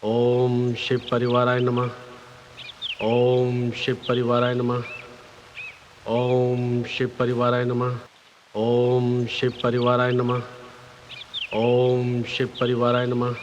ओम शिव परिवाराय नमः। ओम शिव परिवाराय नमः। ओम शिव परिवाराय नमः। ओम शिव परिवाराय नमः। ओम शिव परिवाराय नमः।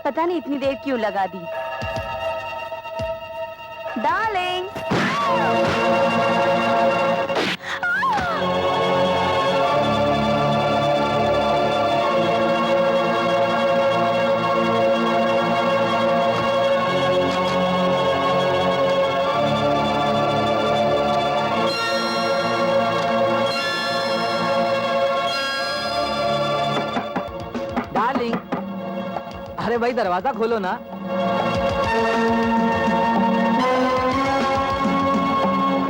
पता नहीं इतनी देर क्यों लगा दी। डार्लिंग, डार्लिंग, अरे भाई दरवाजा खोलो ना।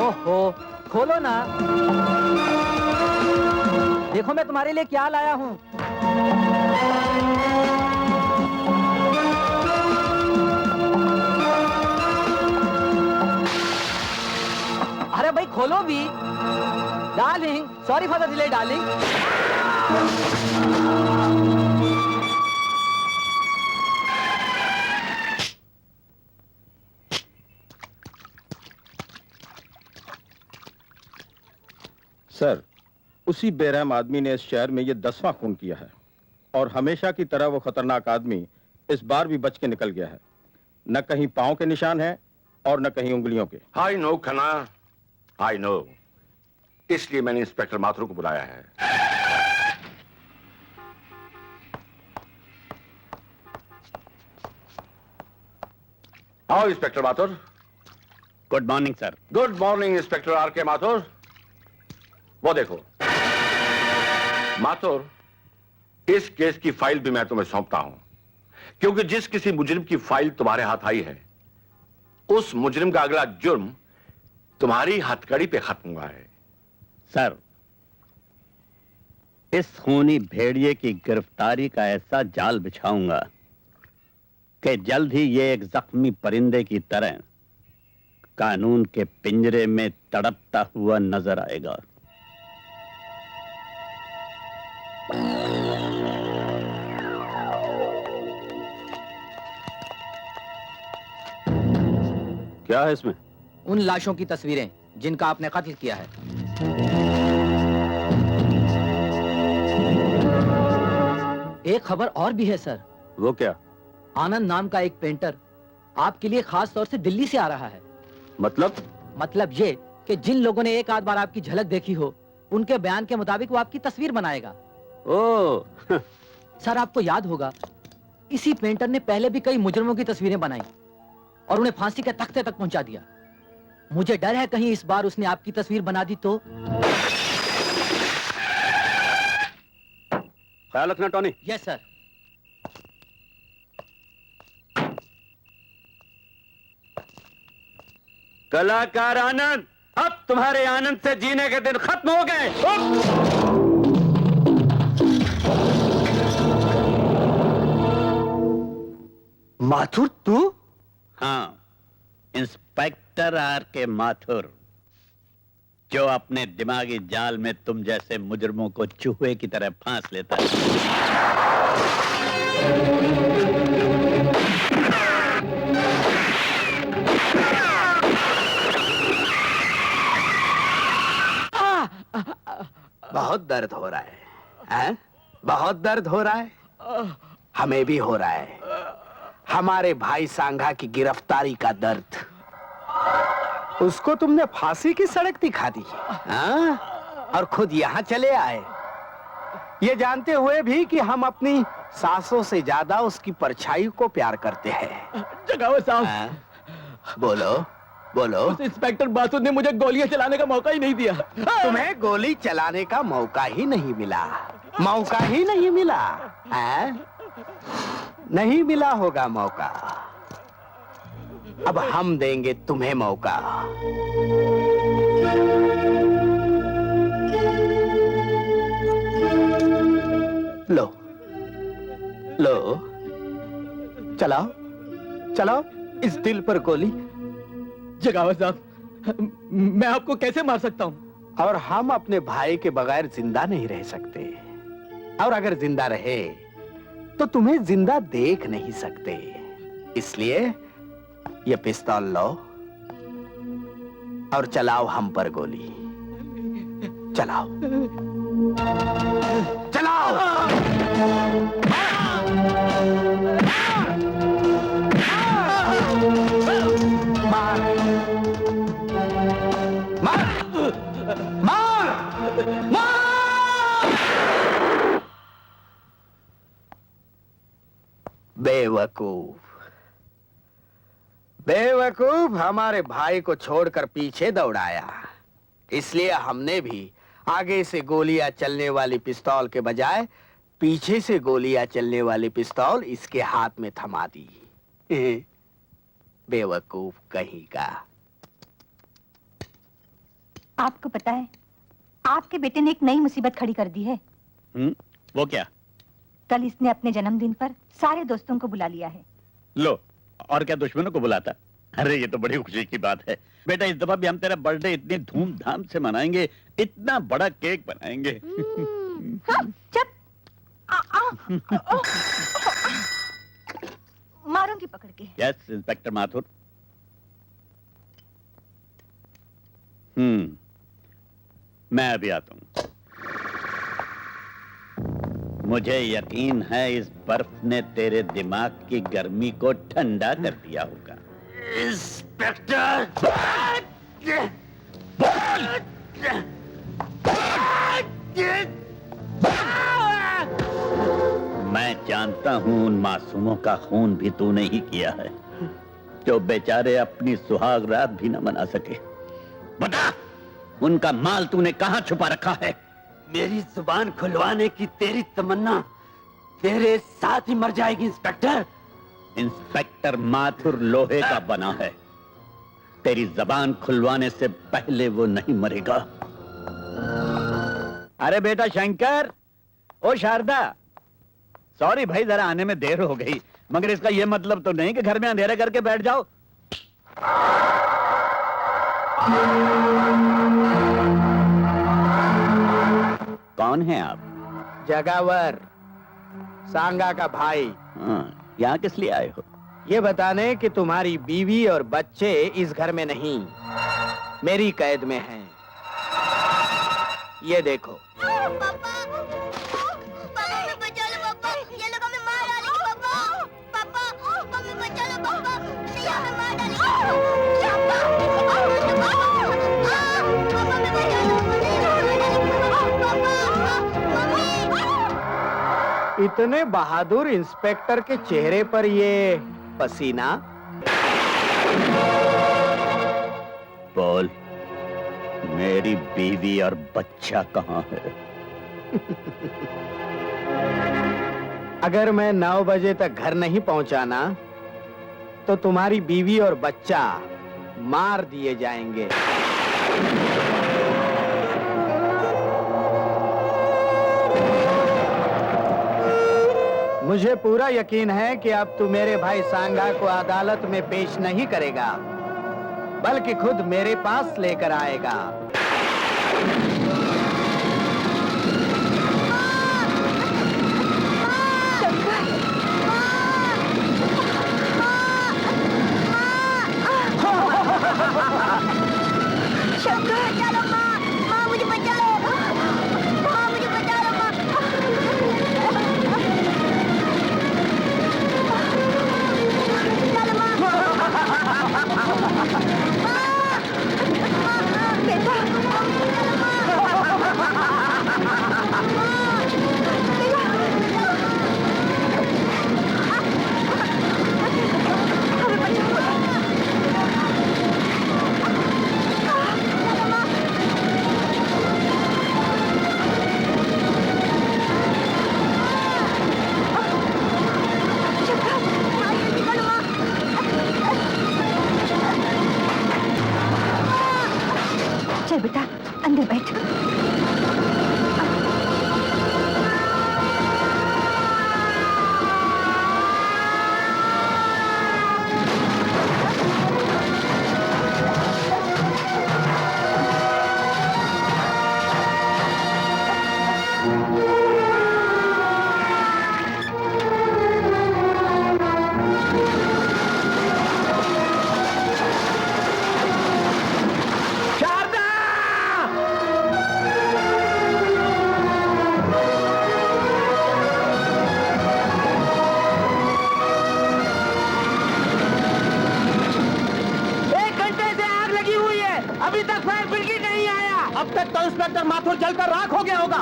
ओहो, खोलो ना। देखो मैं तुम्हारे लिए क्या लाया हूँ। अरे भाई खोलो भी। Darling, sorry for the delay darling. Sir, उसी बेरहम आदमी ने इस शहर में ये 10वां खून किया है और हमेशा की तरह वो खतरनाक आदमी इस बार भी बच के निकल गया है। न कहीं पांव के निशान हैं और न कहीं उंगलियों के। I know Khanna, I know. इसलिए मैंने इंस्पेक्टर माथुर को बुलाया है। आओ inspector Mathur. Good morning sir. Good morning inspector are के माथुर। वो देखो माथुर, इस केस की फाइल भी मैं तुम्हें सौंपता हूं, क्योंकि जिस किसी मुजरिम की फाइल तुम्हारे हाथ आई है, उस मुजरिम का अगला जुर्म तुम्हारी हथकड़ी पे खत्म हुआ है। सर, इस खूनी भेड़िए की गिरफ्तारी का ऐसा जाल बिछाऊंगा कि जल्द ही ये एक जख्मी परिंदे की तरह कानून के पिंजरे में तड़पता हुआ नजर आएगा। क्या है इसमें? उन लाशों की तस्वीरें जिनका आपने कत्ल किया है। एक खबर और भी है सर। वो क्या? आनंद नाम का एक पेंटर आपके लिए खास तौर से दिल्ली से आ रहा है। मतलब ये कि जिन लोगों ने एक आध बार आपकी झलक देखी हो, उनके बयान के मुताबिक वो आपकी तस्वीर बनाएगा। ओह सर, आपको याद होगा इसी पेंटर ने पहले भी कई मुजरिमों की तस्वीरें बनाई और उन्हें फांसी के तख्ते तक पहुंचा दिया। मुझे डर है कहीं इस बार उसने आपकी तस्वीर बना दी तो। ख्याल रखना टॉनी। Yes sir. कलाकार आनंद, अब तुम्हारे आनंद से जीने के दिन खत्म हो गए। माथुर तू? हाँ, इंस्पेक्टर आर के माथुर, जो अपने दिमागी जाल में तुम जैसे मुजरमों को चूहे की तरह फांस लेता है। बहुत दर्द हो रहा है, हैं? बहुत दर्द हो रहा है। हमें भी हो रहा है। हमारे भाई सांघा की गिरफ्तारी का दर्द। उसको तुमने फांसी की सड़क दिखा दी, हाँ? और खुद यहाँ चले आए, ये जानते हुए भी कि हम अपनी सांसों से ज्यादा उसकी परछाई को प्यार करते हैं। जगावत साहब, हाँ? बोलो बोलो। उस इंस्पेक्टर माथुर ने मुझे गोलियां चलाने का मौका ही नहीं दिया। तुम्हें गोली चलाने का मौका ही नहीं मिला, मौका ही नहीं मिला, हैं? नहीं मिला होगा मौका। अब हम देंगे तुम्हें मौका। लो लो, चलाओ चलाओ इस दिल पर गोली। जगावत साहब, मैं आपको कैसे मार सकता हूँ? और हम अपने भाई के बगैर जिंदा नहीं रह सकते, और अगर जिंदा रहे तो तुम्हें जिंदा देख नहीं सकते। इसलिए ये पिस्तौल लो और चलाओ हम पर गोली। चलाओ चलाओ। मार मार मार मार। बेवकूफ बेवकूफ, हमारे भाई को छोड़कर पीछे दौड़ाया। इसलिए हमने भी आगे से गोलियां चलने वाली पिस्तौल के बजाय पीछे से गोलियां चलने वाली पिस्तौल इसके हाथ में थमा दी। बेवकूफ कहीं का। आपको पता है, आपके बेटे ने एक नई मुसीबत खड़ी कर दी है। वो क्या? कल इसने अपने जन्मदिन पर सारे दोस्तों को बुला लिया है। लो, और क्या दुश्मनों को बुलाता? अरे ये तो बड़ी खुशी की बात है बेटा। इस दफा भी हम तेरा बर्थडे इतनी धूमधाम से मनाएंगे, इतना बड़ा केक बनाएंगे। हाँ, चुप। मारूंगी पकड़ के। Yes inspector Mathur. मैं अभी आता हूं। मुझे यकीन है इस बर्फ ने तेरे दिमाग की गर्मी को ठंडा कर दिया होगा। इंस्पेक्टर, मैं जानता हूं उन मासूमों का खून भी तूने ही किया है, जो बेचारे अपनी सुहाग रात भी न मना सके। बता, उनका माल तूने कहां छुपा रखा है? मेरी जुबान खुलवाने की तेरी तमन्ना तेरे साथ ही मर जाएगी इंस्पेक्टर। इंस्पेक्टर माथुर लोहे का बना है, तेरी जबान खुलवाने से पहले वो नहीं मरेगा। अरे बेटा शंकर, ओ शारदा, सॉरी भाई जरा आने में देर हो गई, मगर इसका यह मतलब तो नहीं कि घर में अंधेरा करके बैठ जाओ। कौन है आप? जगावर, सांगा का भाई। हाँ, यहाँ किस लिए आए हो? ये बताने कि तुम्हारी बीवी और बच्चे इस घर में नहीं, मेरी कैद में हैं। ये देखो। इतने बहादुर इंस्पेक्टर के चेहरे पर ये पसीना। बोल, मेरी बीवी और बच्चा कहाँ है? अगर मैं 9 बजे तक घर नहीं पहुंचाना तो तुम्हारी बीवी और बच्चा मार दिए जाएंगे। मुझे पूरा यकीन है कि अब तू मेरे भाई सांगा को अदालत में पेश नहीं करेगा, बल्कि खुद मेरे पास लेकर आएगा। शंकर, चलो माँ, माँ मुझे बचा लो, माँ मुझे बचा लो माँ। चलो माँ, बेटा, चलो चल बेटा, अंदर बैठ। अब तक तो इंस्पेक्टर माथुर जलकर राख हो गया होगा।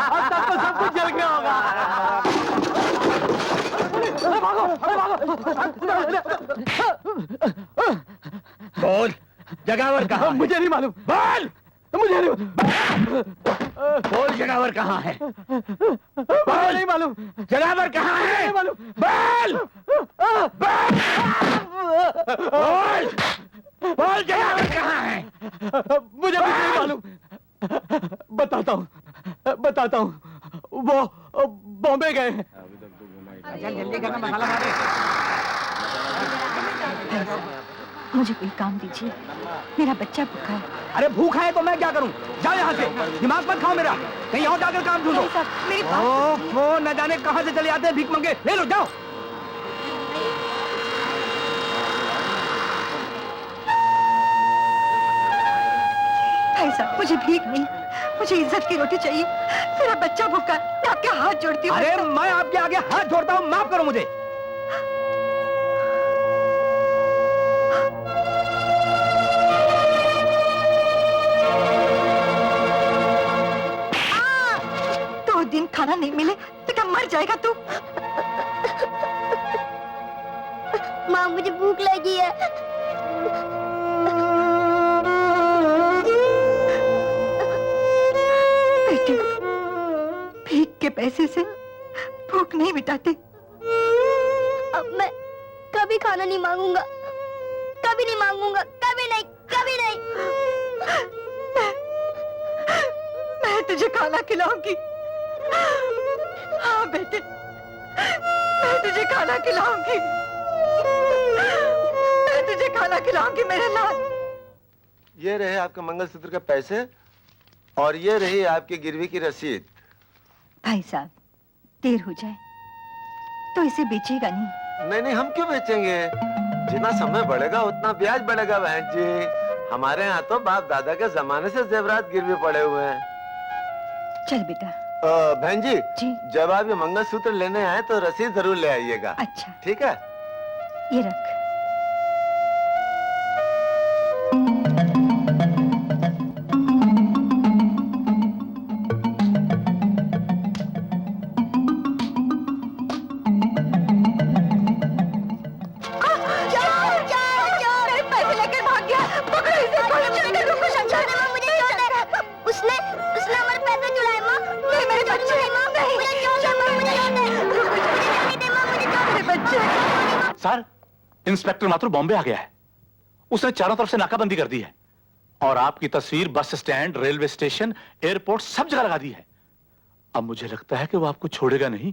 अब तक तो सब कुछ जल गया होगा। बोल, जगावर कहाँ? मुझे नहीं मालूम। बोल, मुझे नहीं बोल, जगावर कहाँ है? बोल, नहीं मालूम। जगावर कहाँ है? नहीं मालूम। बोल, बोल, बोल, जगावर कहाँ है? मुझे कुछ नहीं मालूम। बताता हूँ। वो बॉम्बे गए हैं। जल्दी करना, मसाला मारे। मुझे कोई काम दीजिए, मेरा बच्चा भूखा है। अरे भूखा है तो मैं क्या करूं? जाओ यहाँ से, दिमाग मत खाओ मेरा। कहीं और जाकर काम ढूंढो। मेरी वो न जाने कहाँ से चले आते हैं भीख मंगे। ले लो, जाओ। भाई साहब, मुझे भीख नहीं, मुझे इज्जत की रोटी चाहिए। मेरा बच्चा भूखा है, मैं आपके हाथ जोड़ती हूँ। अरे मैं आपके आगे हाथ जोड़ता हूँ, माफ करो मुझे। दिन खाना नहीं मिले तो क्या मर जाएगा तू? माँ मुझे भूख लगी है। बेटे, भीख के पैसे से भूख नहीं मिटाते। अब मैं कभी खाना नहीं मांगूंगा, कभी नहीं मांगूंगा, कभी नहीं, कभी नहीं। मैं तुझे खाना खिलाऊंगी। हाँ बेटे, मैं तुझे खाना खिलाऊंगी। मैं तुझे खाना खिलाऊंगी मेरे लाल। ये रहे आपके मंगलसूत्र के पैसे और ये रही आपकी गिरवी की रसीद। भाई साहब, देर हो जाए तो इसे बेचेगा नहीं? नहीं, हम क्यों बेचेंगे? जितना समय बढ़ेगा उतना ब्याज बढ़ेगा बहन जी। हमारे यहाँ तो बाप दादा के जमाने से जेवरात गिरवी पड़े हुए हैं। चल बेटा। बहन जी, जब आप ये मंगलसूत्र लेने आए तो रसीद जरूर ले आइएगा। अच्छा, ठीक है? ये रख। सर, इंस्पेक्टर माथुर बॉम्बे आ गया है। उसने चारों तरफ से नाकाबंदी कर दी है और आपकी तस्वीर bus stand, railway station, airport सब जगह लगा दी है। अब मुझे लगता है कि वो आपको छोड़ेगा नहीं।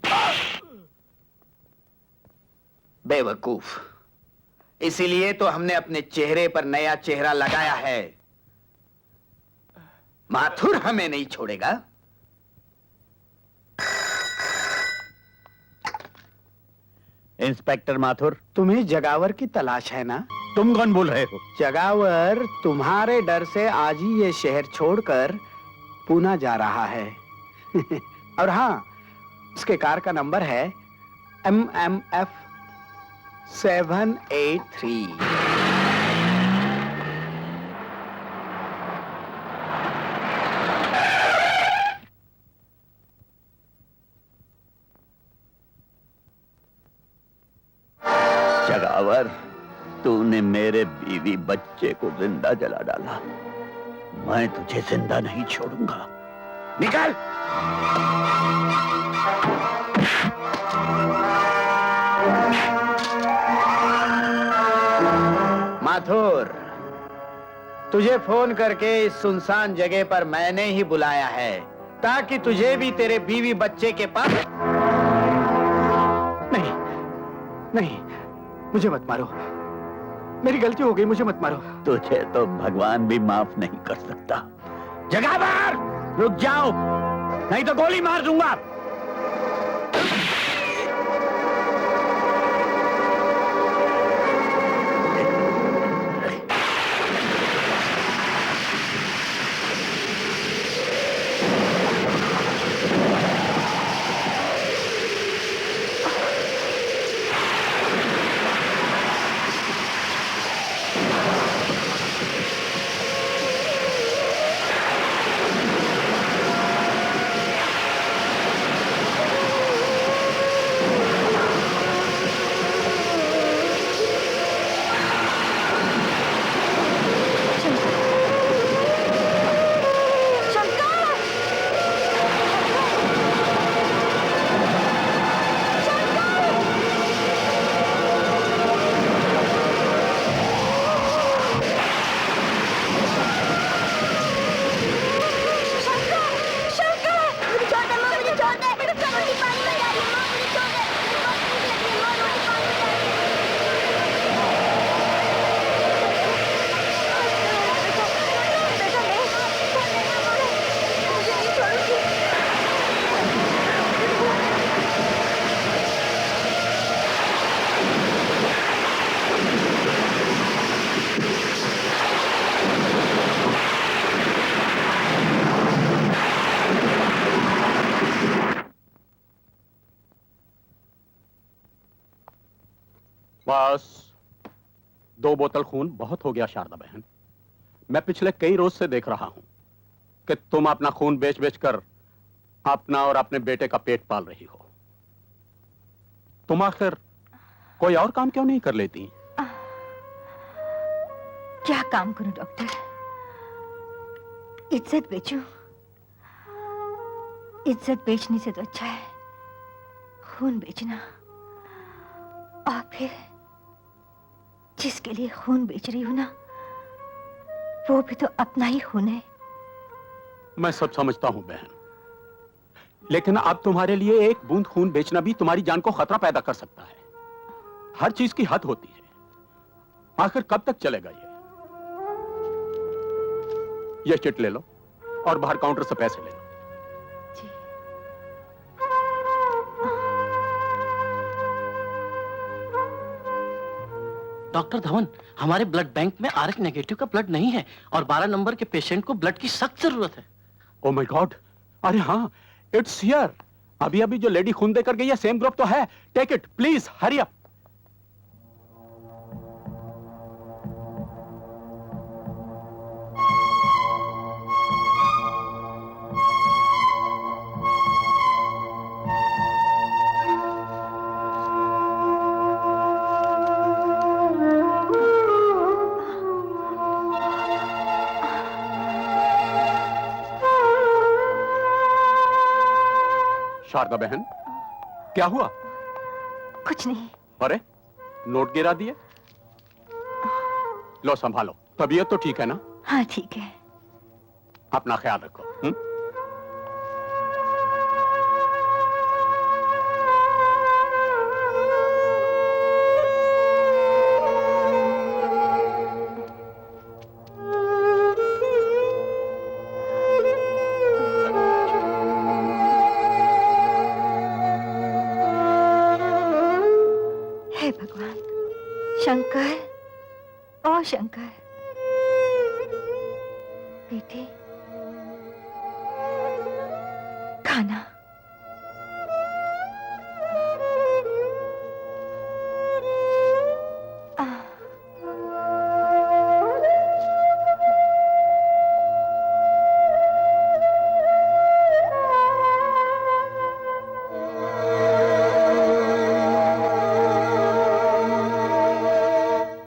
बेवकूफ, इसीलिए तो हमने अपने चेहरे पर नया चेहरा लगाया है। माथुर हमें नहीं छोड़ेगा। इंस्पेक्टर माथुर, तुम्हें जगावर की तलाश है ना? तुम कौन बोल रहे हो? जगावर तुम्हारे डर से आज ही ये शहर छोड़कर पूना जा रहा है। और हाँ, उसके कार का नंबर है MMF 783। जगावर, तूने मेरे बीवी बच्चे को जिंदा जला डाला। मैं तुझे जिंदा नहीं छोड़ूंगा। निकल! माथुर, तुझे फोन करके इस सुनसान जगह पर मैंने ही बुलाया है ताकि तुझे भी तेरे बीवी बच्चे के पास। नहीं, नहीं, मुझे मत मारो। मेरी गलती हो गई, मुझे मत मारो। तुझे तो भगवान भी माफ नहीं कर सकता। जगावर, रुक जाओ, नहीं तो गोली मार दूंगा। बस 2 बोतल खून बहुत हो गया शारदा बहन। मैं पिछले कई रोज से देख रहा हूं कि तुम अपना खून बेच बेच कर अपना और अपने बेटे का पेट पाल रही हो। तुम आखिर कोई और काम क्यों नहीं कर लेती? क्या काम करूं डॉक्टर? इज्जत बेचूं? इज्जत बेचने से तो अच्छा है खून बेचना। और फिर जिसके लिए खून बेच रही हूं ना, वो भी तो अपना ही खून है। मैं सब समझता हूं बहन, लेकिन अब तुम्हारे लिए एक बूंद खून बेचना भी तुम्हारी जान को खतरा पैदा कर सकता है। हर चीज की हद होती है। आखिर कब तक चलेगा ये चिट ले लो और बाहर काउंटर से पैसे ले लो। डॉक्टर धवन, हमारे ब्लड बैंक में RH नेगेटिव का ब्लड नहीं है और 12 नंबर के पेशेंट को ब्लड की सख्त जरूरत है। Oh my God! अरे हाँ, इट्स हियर। अभी अभी जो लेडी खून देकर गई है सेम ग्रुप तो है। Take it please, hurry up. Sharda बहन, क्या हुआ? कुछ नहीं। अरे नोट गिरा दिए। लो संभालो, तबीयत तो ठीक है ना? हाँ ठीक है। अपना ख्याल रखो। हे भगवान, शंकर, ओ शंकर, बेटे खाना।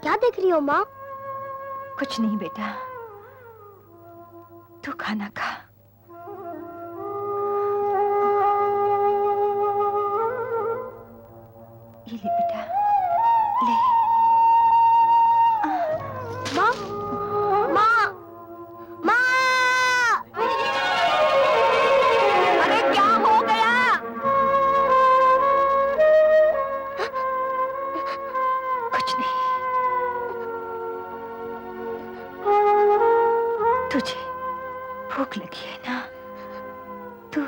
क्या देख रही हो माँ? कुछ नहीं बेटा, तू खाना खा। ये ले बेटा, ले। माँ, माँ, माँ! अरे क्या हो गया? कुछ नहीं। तुझे भूख लगी है ना? तू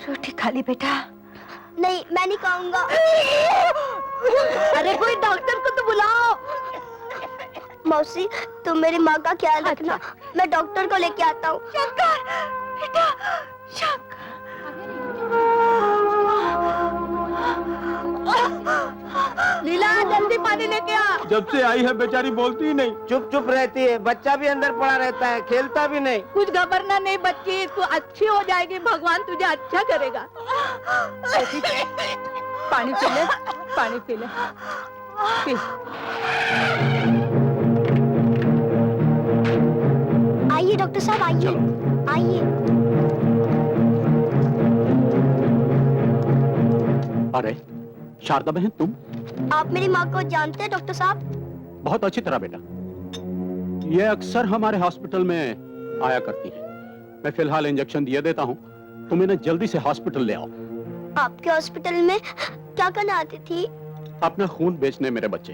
रोटी खा ली बेटा। नहीं, मैं नहीं खाऊंगा। अरे कोई डॉक्टर को तो बुलाओ। मौसी, तुम मेरी माँ का ख्याल रखना। मैं डॉक्टर को लेके आता हूँ। शंकर, बेटा, शंकर। लीला, जल्दी पानी लेके आ। जब से आई है बेचारी बोलती ही नहीं, चुप चुप रहती है। बच्चा भी अंदर पड़ा रहता है, खेलता भी नहीं। कुछ घबरना नहीं बच्ची, तू अच्छी हो जाएगी, भगवान तुझे अच्छा करेगा। पानी पी ले, पानी पी ले, पी। आइए डॉक्टर साहब, आइए आइए। अरे शारदा बहन, तुम? आप मेरी माँ को जानते हैं डॉक्टर साहब? बहुत अच्छी तरह बेटा। ये अक्सर हमारे हॉस्पिटल में आया करती है। मैं फिलहाल इंजेक्शन दिए देता हूँ, तुम इन्हें जल्दी से हॉस्पिटल ले आओ। आपके हॉस्पिटल में क्या करने आती थी? अपना खून बेचने मेरे बच्चे,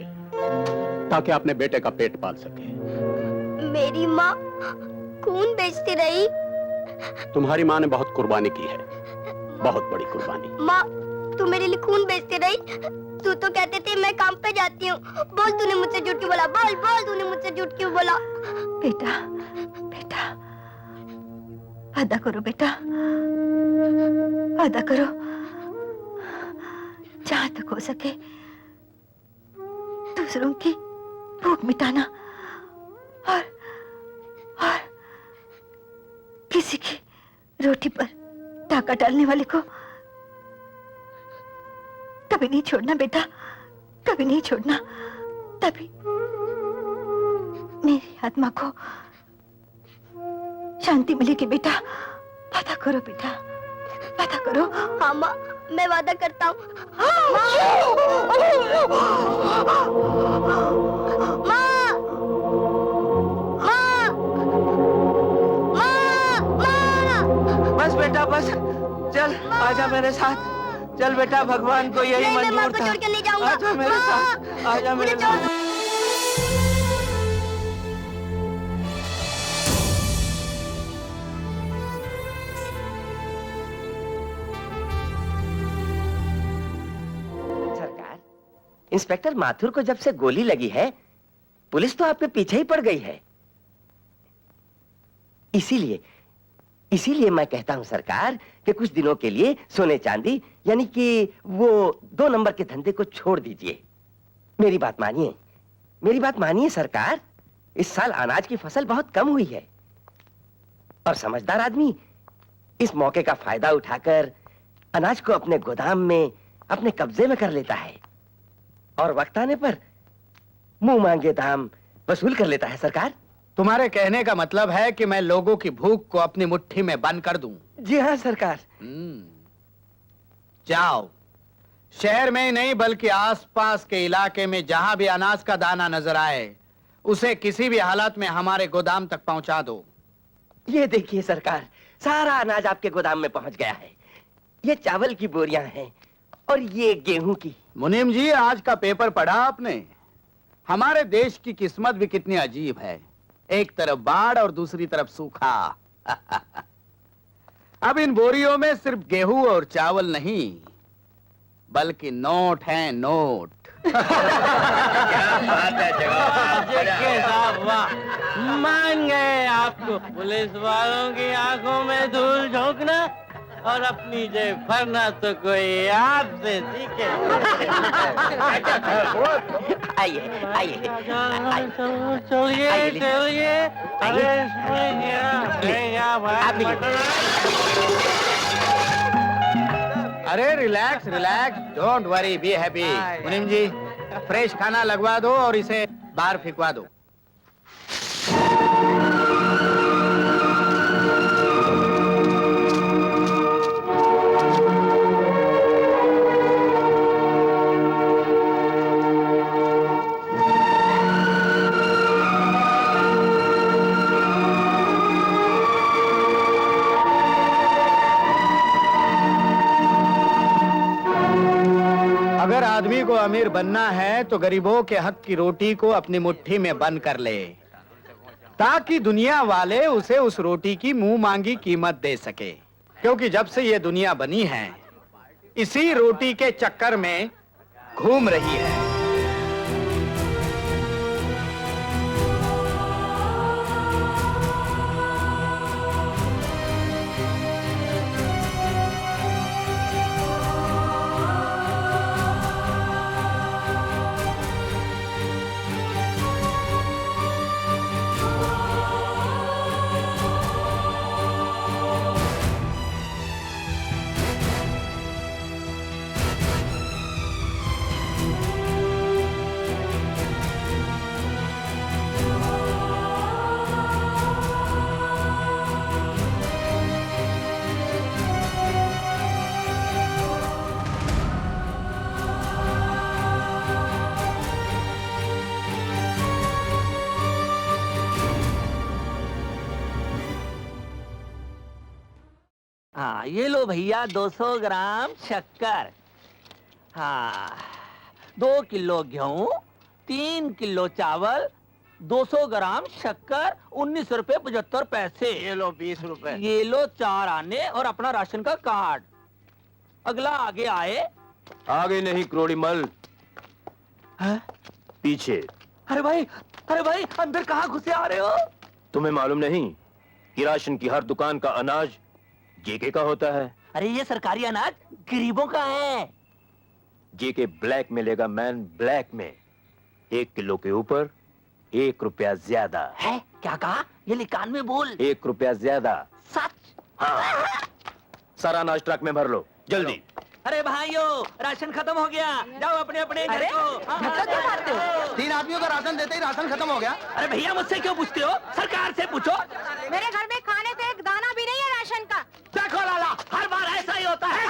ताकि अपने बेटे का पेट पाल सके। मेरी माँ खून बेचती रही? तुम्हारी माँ ने बहुत कुर्बानी की है, बहुत बड़ी कुर्बानी। माँ, तू मेरे लिए खून बेचती रही? तू तो कहते थे मैं काम पे जाती हूँ। बोल, तूने मुझसे झूठ क्यों बोला? बोल बोल, तूने मुझसे झूठ क्यों बोला? बेटा, बेटा, वादा करो बेटा, वादा करो, जहां तक हो सके दूसरों की भूख मिटाना और किसी की रोटी पर डाका डालने वाले को कभी नहीं छोड़ना बेटा, कभी नहीं छोड़ना। तभी मेरी आत्मा को शांति मिलेगी बेटा। वादा करो बेटा, वादा करो। हाँ माँ, मैं वादा करता हूँ। बस बेटा बस, चल आजा मेरे साथ। चल बेटा, भगवान को यही नहीं, मैं माँ मंजूर को था। छोड़ के नहीं जाऊंगा। आजा मेरे साथ, आजा मेरे साथ। सरकार, इंस्पेक्टर माथुर को जब से गोली लगी है, पुलिस तो आपके पीछे ही पड़ गई है। इसीलिए मैं कहता हूं सरकार कि कुछ दिनों के लिए सोने चांदी यानी कि वो 2 नंबर के धंधे को छोड़ दीजिए। मेरी बात मानिए, मेरी बात मानिए सरकार। इस साल अनाज की फसल बहुत कम हुई है और समझदार आदमी इस मौके का फायदा उठाकर अनाज को अपने गोदाम में अपने कब्जे में कर लेता है और वक्त आने पर मुंह मांगे दाम वसूल कर लेता है सरकार। तुम्हारे कहने का मतलब है कि मैं लोगों की भूख को अपनी मुट्ठी में बंद कर दूं? जी हाँ सरकार। जाओ, शहर में ही नहीं बल्कि आसपास के इलाके में जहां भी अनाज का दाना नजर आए उसे किसी भी हालत में हमारे गोदाम तक पहुंचा दो। ये देखिए सरकार, सारा अनाज आपके गोदाम में पहुंच गया है। ये चावल की बोरियां हैं और ये गेहूं की। मुनीम जी, आज का पेपर पढ़ा आपने? हमारे देश की किस्मत भी कितनी अजीब है, एक तरफ बाढ़ और दूसरी तरफ सूखा। अब इन बोरियों में सिर्फ गेहूं और चावल नहीं बल्कि नोट हैं, नोट। क्या बात है जनाब, वाह, मान गए आपको पुलिस वालों की आंखों में धूल झोंकना और अपनी जेब भरना तो कोई आपसे सीखे। आइए आइए चलिए चलिए। अरे relax relax, don't worry, be happy. मुनीम जी, फ्रेश खाना लगवा दो और इसे बाहर फेंकवा दो। अगर आदमी को अमीर बनना है तो गरीबों के हक की रोटी को अपनी मुट्ठी में बंद कर ले, ताकि दुनिया वाले उसे उस रोटी की मुंह मांगी कीमत दे सके। क्योंकि जब से ये दुनिया बनी है इसी रोटी के चक्कर में घूम रही है। हाँ, ये लो भैया 200 ग्राम शक्कर। हाँ, 2 किलो गेहूं, 3 किलो चावल, 200 ग्राम शक्कर, 19 रुपए 75 पैसे। ये लो 20 रुपए। ये लो 4 आने और अपना राशन का कार्ड। अगला आगे आए। आगे नहीं क्रोड़ी मल, पीछे। अरे भाई अंदर कहाँ घुसे आ रहे हो? तुम्हें मालूम नहीं कि राशन की हर दुकान का अनाज जेके का होता है। अरे ये सरकारी अनाज गरीबों का है। जेके ब्लैक में लेगा मैन, ब्लैक में 1 किलो के ऊपर 1 रुपया ज्यादा है। क्या कहा? ये लिकान में बोल। 1 रुपया ज्यादा। सच? हाँ, सारा अनाज ट्रक में भर लो जल्दी। अरे भाइयों, राशन खत्म हो गया, जाओ अपने अपने घर को। धक्का क्यों मारते हो? 3 आदमियों का राशन देते ही राशन खत्म हो गया। अरे भैया मुझसे क्यों पूछते हो? सरकार से पूछो। मेरे घर में खाने को एक दाना भी नहीं है राशन का। देखो लाला, हर बार ऐसा ही होता है।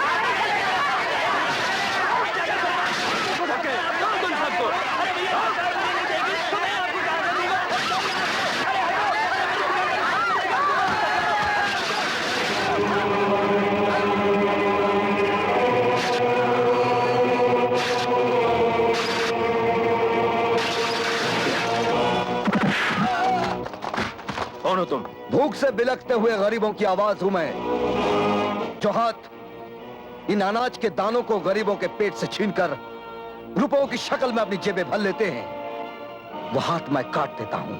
कौन हो तुम? भूख से बिलखते हुए गरीबों की आवाज हूं मैं, जो हाथ इन अनाज के दानों को गरीबों के पेट से छीनकर रुपयों की शक्ल में अपनी जेबें भर लेते हैं, वो हाथ मैं काट देता हूं।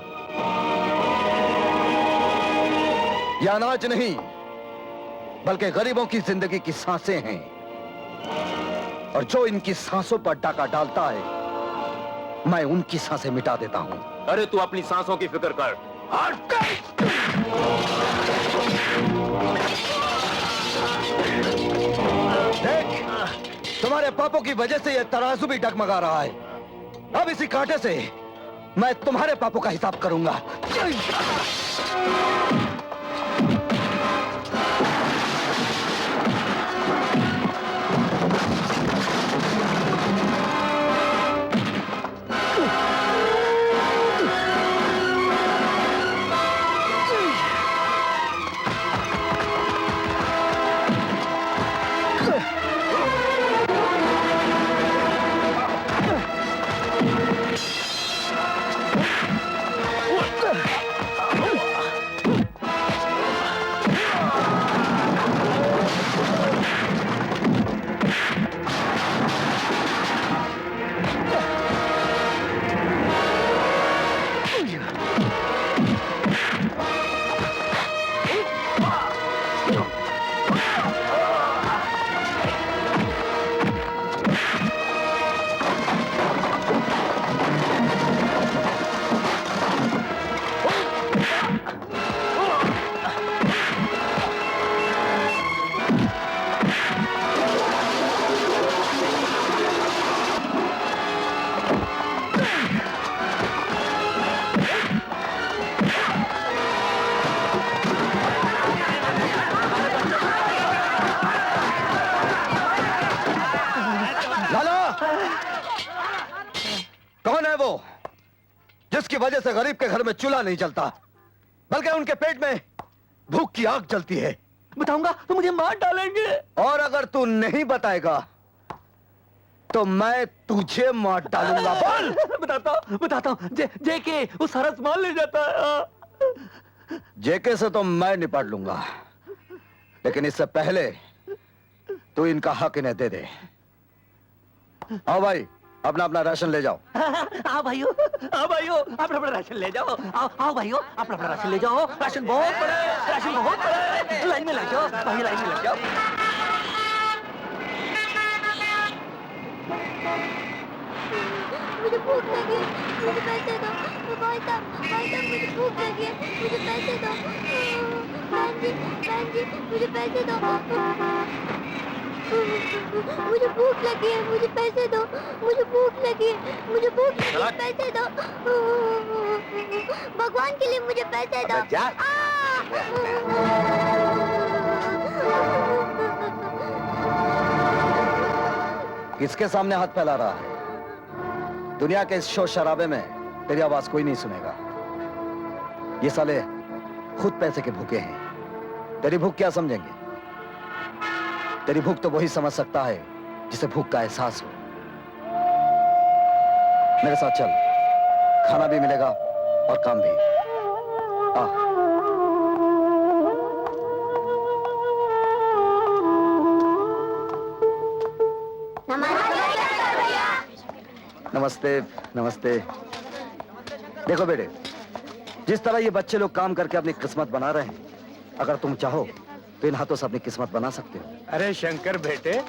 यह अनाज नहीं बल्कि गरीबों की जिंदगी की सांसें हैं, और जो इनकी सांसों पर डाका डालता है मैं उनकी सांसें मिटा देता हूं। अरे तू अपनी सांसों की फिक्र कर। देख, तुम्हारे पापों की वजह से यह तराजू भी डगमगा रहा है। अब इसी कांटे से मैं तुम्हारे पापों का हिसाब करूंगा। जिसकी वजह से गरीब के घर में चूल्हा नहीं जलता, बल्कि उनके पेट में भूख की आग जलती है। बताऊंगा तो मुझे मार डालेंगे। और अगर तू नहीं बताएगा तो मैं तुझे मार डालूंगा। बोल। बताता हूँ। जेके वो सारा सामान ले जाता है। जेके से तो मैं निपट लूंगा, लेकिन इससे पहले तू इनका हक इन्हें दे दे। आओ भाई, अपना अपना राशन ले जाओ। आओ भाइयों, अपना अपना राशन ले जाओ। आओ भाइयों, अपना अपना राशन ले जाओ। राशन बहुत बड़ा है, राशन बहुत बड़ा है। लाइन में लग जाओ भाई, लाइन में लग जाओ। मुझे भूख लगी है, मुझे पैसे दो। भाई साहब, मुझे भूख लगी है, मुझे पैसे दो। बहन जी, मुझे पैसे दो। मुझे भूख लगी है, मुझे पैसे दो। मुझे भूख लगी है, मुझे भूख लगी है, पैसे दो। भगवान के लिए मुझे पैसे दो। किसके सामने हाथ फैला रहा है? दुनिया के इस शोर शराबे में तेरी आवाज कोई नहीं सुनेगा। ये साले खुद पैसे के भूखे हैं, तेरी भूख क्या समझेंगे? तेरी भूख तो वही समझ सकता है जिसे भूख का एहसास हो। मेरे साथ चल, खाना भी मिलेगा और काम भी। आ। नमस्ते। नमस्ते। देखो बेटे, जिस तरह ये बच्चे लोग काम करके अपनी किस्मत बना रहे हैं, अगर तुम चाहो तो इन हाथों से अपनी किस्मत बना सकते हो। अरे शंकर बेटे,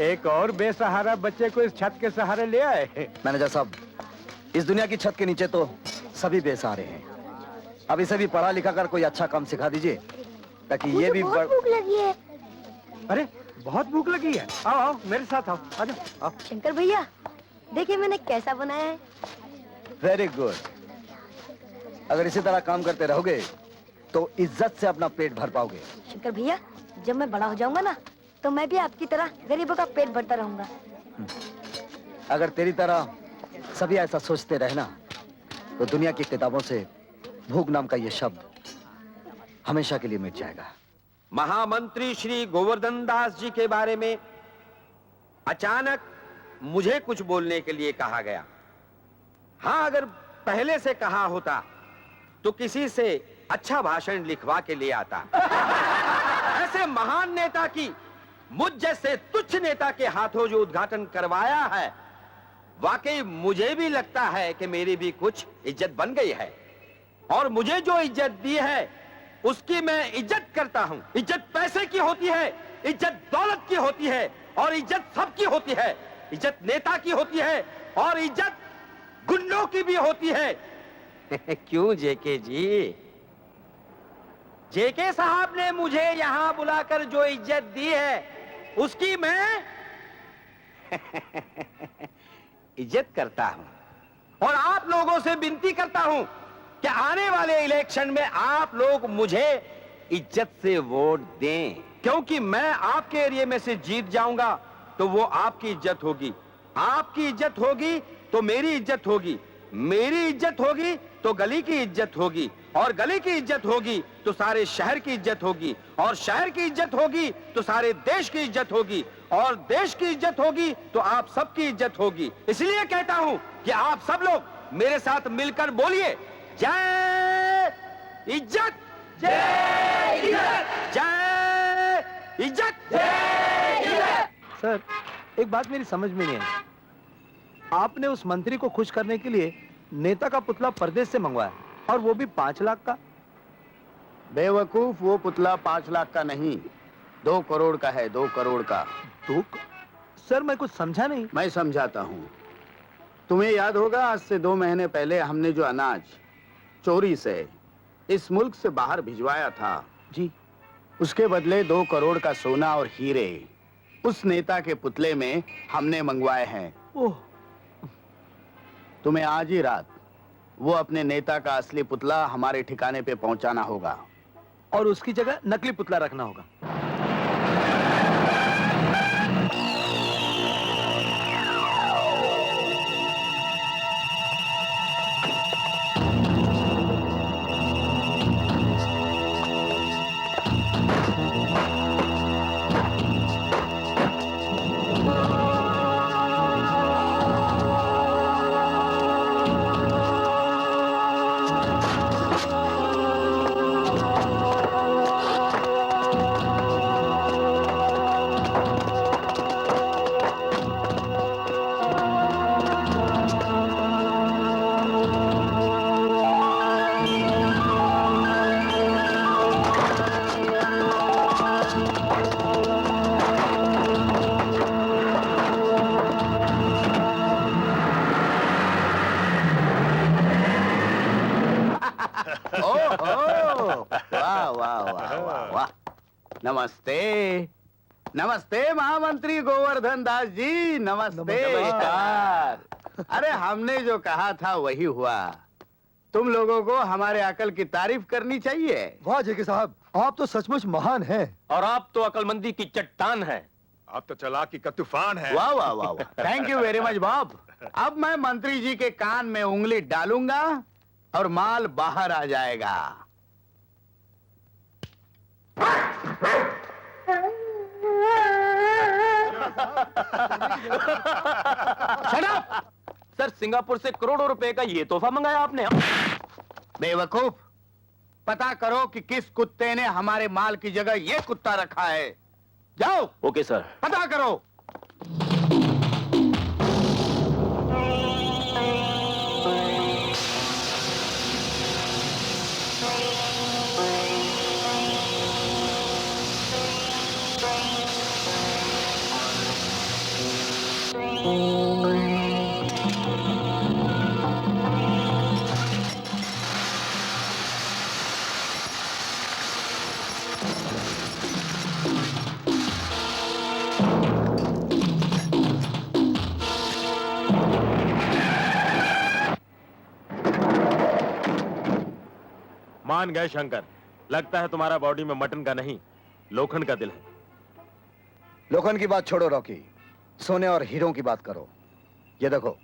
एक और बेसहारा बच्चे को इस छत के सहारे ले आए। मैनेजर साहब, इस दुनिया की छत के नीचे तो सभी बेसहारे हैं। अब इसे भी पढ़ा लिखा कर कोई अच्छा काम सिखा दीजिए, ताकि ये भी बहुत भूख लगी है। अरे बहुत भूख लगी है। आओ आओ मेरे साथ आओ। आ जाओ। शंकर भैया, देखिए मैंने कैसा बनाया है। Very good. अगर इसी तरह काम करते रहोगे तो इज्जत से अपना पेट भर पाओगे। शंकर भैया, जब मैं बड़ा हो जाऊंगा ना, तो मैं भी आपकी तरह गरीबों का पेट भरता रहूंगा। अगर तेरी तरह सभी ऐसा सोचते रहना, तो दुनिया की किताबों से भूख नाम का ये शब्द हमेशा के लिए मिट जाएगा। महामंत्री श्री गोवर्धन दास जी के बारे में अचानक मुझे कुछ बोलने के लिए कहा गया। हाँ, अगर पहले से कहा होता तो किसी से अच्छा भाषण लिखवा के ले आता। ऐसे महान नेता की मुझ जैसे तुच्छ नेता के हाथों जो उद्घाटन करवाया है, वाकई मुझे भी लगता है कि मेरी भी कुछ इज्जत बन गई है। और मुझे जो इज्जत दी है उसकी मैं इज्जत करता हूं। इज्जत पैसे की होती है, इज्जत दौलत की होती है, और इज्जत सबकी होती है। इज्जत नेता की होती है और इज्जत गुंडों की भी होती है। क्यों जेके जी? जेके साहब ने मुझे यहां बुलाकर जो इज्जत दी है उसकी मैं इज्जत करता हूं। और आप लोगों से विनती करता हूं कि आने वाले इलेक्शन में आप लोग मुझे इज्जत से वोट दें, क्योंकि मैं आपके एरिया में से जीत जाऊंगा तो वो आपकी इज्जत होगी, आपकी इज्जत होगी तो मेरी इज्जत होगी, मेरी इज्जत होगी तो गली की इज्जत होगी, और गली की इज्जत होगी तो सारे शहर की इज्जत होगी, और शहर की इज्जत होगी तो सारे देश की इज्जत होगी, और देश की इज्जत होगी तो आप सबकी इज्जत होगी। इसलिए कहता हूं कि आप सब लोग मेरे साथ मिलकर बोलिए, जय इज्जत, जय इज्जत, जय इज्जत, जय इज्जत। सर, एक बात मेरी समझ में नहीं आई। आपने उस मंत्री को खुश करने के लिए नेता का पुतला परदेश से मंगवाया, और वो भी 5 लाख का। बेवकूफ, वो पुतला 5 लाख का नहीं, 2 करोड़ का है। 2 करोड़ का। सर, मैं कुछ समझा नहीं। मैं समझाता हूँ। तुम्हें याद होगा, आज से 2 महीने पहले हमने जो अनाज चोरी से इस मुल्क से बाहर भिजवाया था जी, उसके बदले 2 करोड़ का सोना और हीरे उस नेता के पुतले में हमने मंगवाए हैं। ओह। तुम्हें आज ही रात वो अपने नेता का असली पुतला हमारे ठिकाने पे पहुंचाना होगा, और उसकी जगह नकली पुतला रखना होगा। नमस्ते नमस्ते महामंत्री गोवर्धन दास जी, नमस्ते। नमस्कार। अरे हमने जो कहा था वही हुआ। तुम लोगों को हमारे अकल की तारीफ करनी चाहिए। वाह जेके साहब, आप तो सचमुच महान हैं। और आप तो अकलमंदी की चट्टान है। आप तो चालाकी का तूफान है। वाह वाह वाह, thank you very much Bob. अब मैं मंत्री जी के कान में उंगली डालूंगा और माल बाहर आ जाएगा। सर, सिंगापुर से करोड़ों रुपए का ये तोहफा मंगाया आपने। बेवकूफ, पता करो कि किस कुत्ते ने हमारे माल की जगह ये कुत्ता रखा है। जाओ। Okay sir. पता करो। मान गए शंकर, लगता है तुम्हारा बॉडी में मटन का नहीं लोखंड का दिल है। लोखंड की बात छोड़ो रॉकी, सोने और हीरों की बात करो। ये देखो,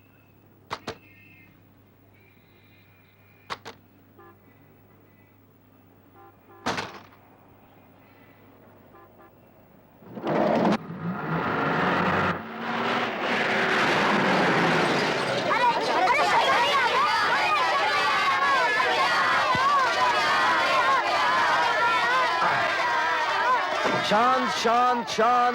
शांत शांत शांत।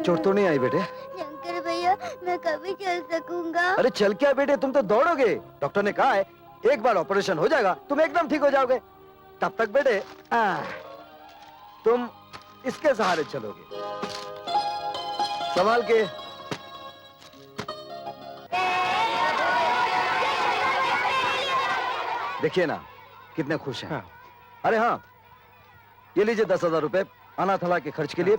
चोट तो नहीं आई बेटे? शंकर भैया, मैं कभी चल सकूंगा? अरे चल क्या बेटे, तुम तो दौड़ोगे। डॉक्टर ने कहा है एक बार ऑपरेशन हो जाएगा तुम एकदम ठीक हो जाओगे। तब तक बेटे तुम इसके सहारे चलोगे। संभाल के। देखिए ना कितने खुश हैं। अरे हाँ, ये लीजिए 10,000 रुपए अनाथालय के खर्च के लिए,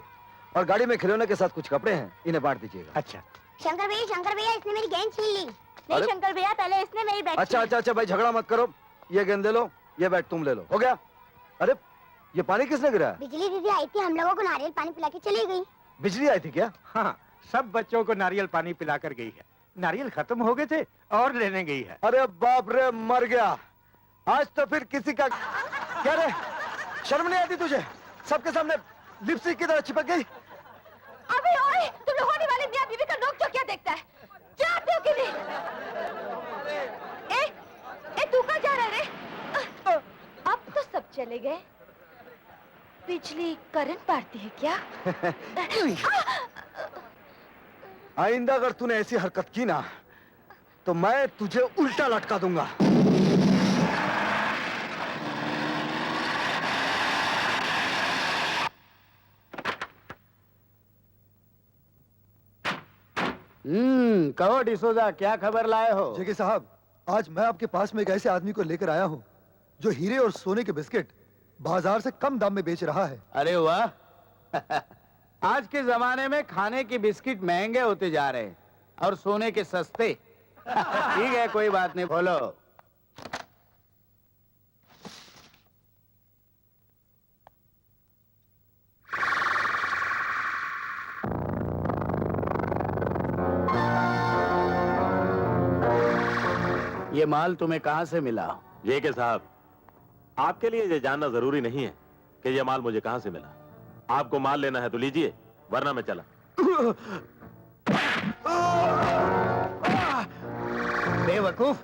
और गाड़ी में खिलौने के साथ कुछ कपड़े हैं, इन्हें बांट दीजिएगा। अच्छा। शंकर भैया, इसने मेरी गेंद छीन ली। नहीं शंकर भैया, पहले इसने मेरी बैट। अच्छा भाई झगड़ा मत करो। ये गेंद ले लो, ये बैट तुम ले लो। हो गया? अरे ये पानी किसने गिराया? बिजली दीदी आई थी, हम लोगों को नारियल पानी पिला के चली गई। बिजली आई थी क्या? हाँ, सब बच्चों को नारियल पानी पिलाकर गई है। नारियल खत्म हो गए थे और लेने गई है। अरे बाप रे, मर गया। आज तो फिर किसी का क्या रे, शर्म नहीं आती तुझे? सबके सामने लिपस्टिक की तरह चिपक गई। अबे ओए, तुम लोग होने वाले मियां बीवी का नोक जो क्या देखता है? जाते हो कि नहीं? तू कहाँ जा रहा है रे? अब तो सब चले गए। बिजली करंट मारती है क्या? आइंदा अगर तूने ऐसी हरकत की ना तो मैं तुझे उल्टा लटका दूंगा। कहो डिसोजा, क्या खबर लाए हो? जेके साहब, आज मैं आपके पास में एक ऐसे आदमी को लेकर आया हूँ जो हीरे और सोने के बिस्किट बाजार से कम दाम में बेच रहा है। अरे वाह आज के जमाने में खाने के बिस्किट महंगे होते जा रहे हैं और सोने के सस्ते। ठीक है, कोई बात नहीं, बोलो। ये माल तुम्हें कहां से मिला? जेके साहब, आपके लिए ये जानना जरूरी नहीं है कि ये माल मुझे कहां से मिला। आपको माल लेना है तो लीजिए, वरना मैं चला। बेवकूफ,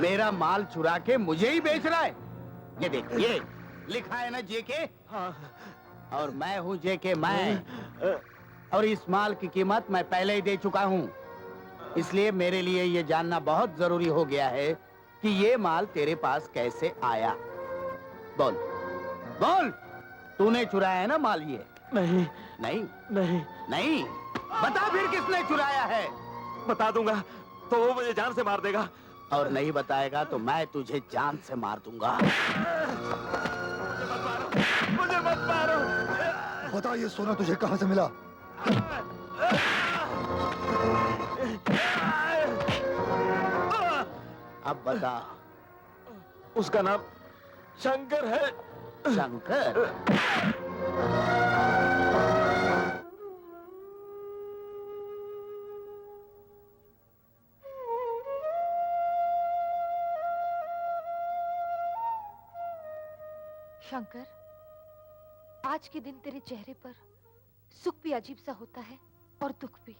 मेरा माल चुरा के मुझे ही बेच रहा है। ये देख, ये लिखा है ना जेके, और मैं हूं जेके मैं, और इस माल की कीमत मैं पहले ही दे चुका हूं। इसलिए मेरे लिए ये जानना बहुत जरूरी हो गया है कि ये माल तेरे पास कैसे आया। बोल बोल। तूने चुराया है ना माल ये? नहीं नहीं नहीं नहीं। बता फिर किसने चुराया है? बता दूंगा तो वो मुझे जान से मार देगा। और नहीं बताएगा तो मैं तुझे जान से मार दूंगा। मुझे मत मारो। बता ये सोना तुझे कहां से मिला? अब बता। उसका नाम शंकर है। शंकर? शंकर, आज के दिन तेरे चेहरे पर सुख भी अजीब सा होता है और दुख भी।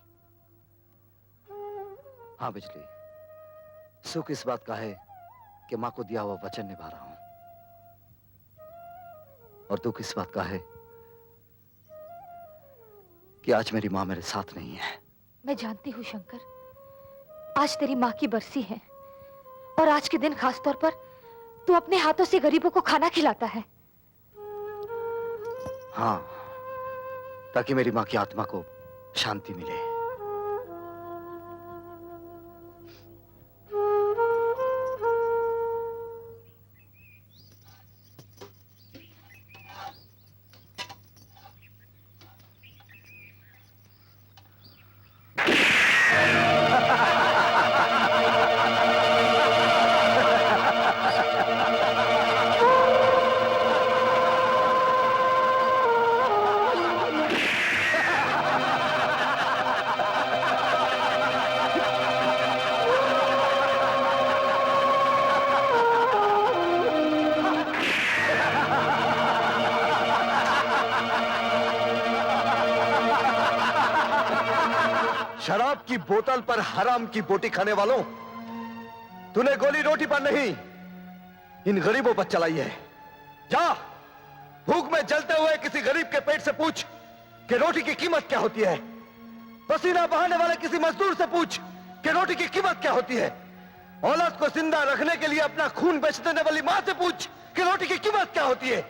हाँ बिजली, सुख इस बात का है कि माँ को दिया हुआ वचन निभा रहा हूं, और दुख इस बात का है कि आज मेरी माँ मेरे साथ नहीं है। मैं जानती हूँ शंकर, आज तेरी माँ की बरसी है और आज के दिन खास तौर पर तू अपने हाथों से गरीबों को खाना खिलाता है। हाँ, ताकि मेरी माँ की आत्मा को शांति मिले। शराब की बोतल पर हराम की बोटी खाने वालों, तूने गोली रोटी पर नहीं, इन गरीबों पर चलाई है। जा, भूख में जलते हुए किसी गरीब के पेट से पूछ कि रोटी की कीमत क्या होती है। पसीना बहाने वाले किसी मजदूर से पूछ कि रोटी की कीमत क्या होती है। औलाद को जिंदा रखने के लिए अपना खून बेच देने वाली मां से पूछ कि रोटी की कीमत क्या होती है।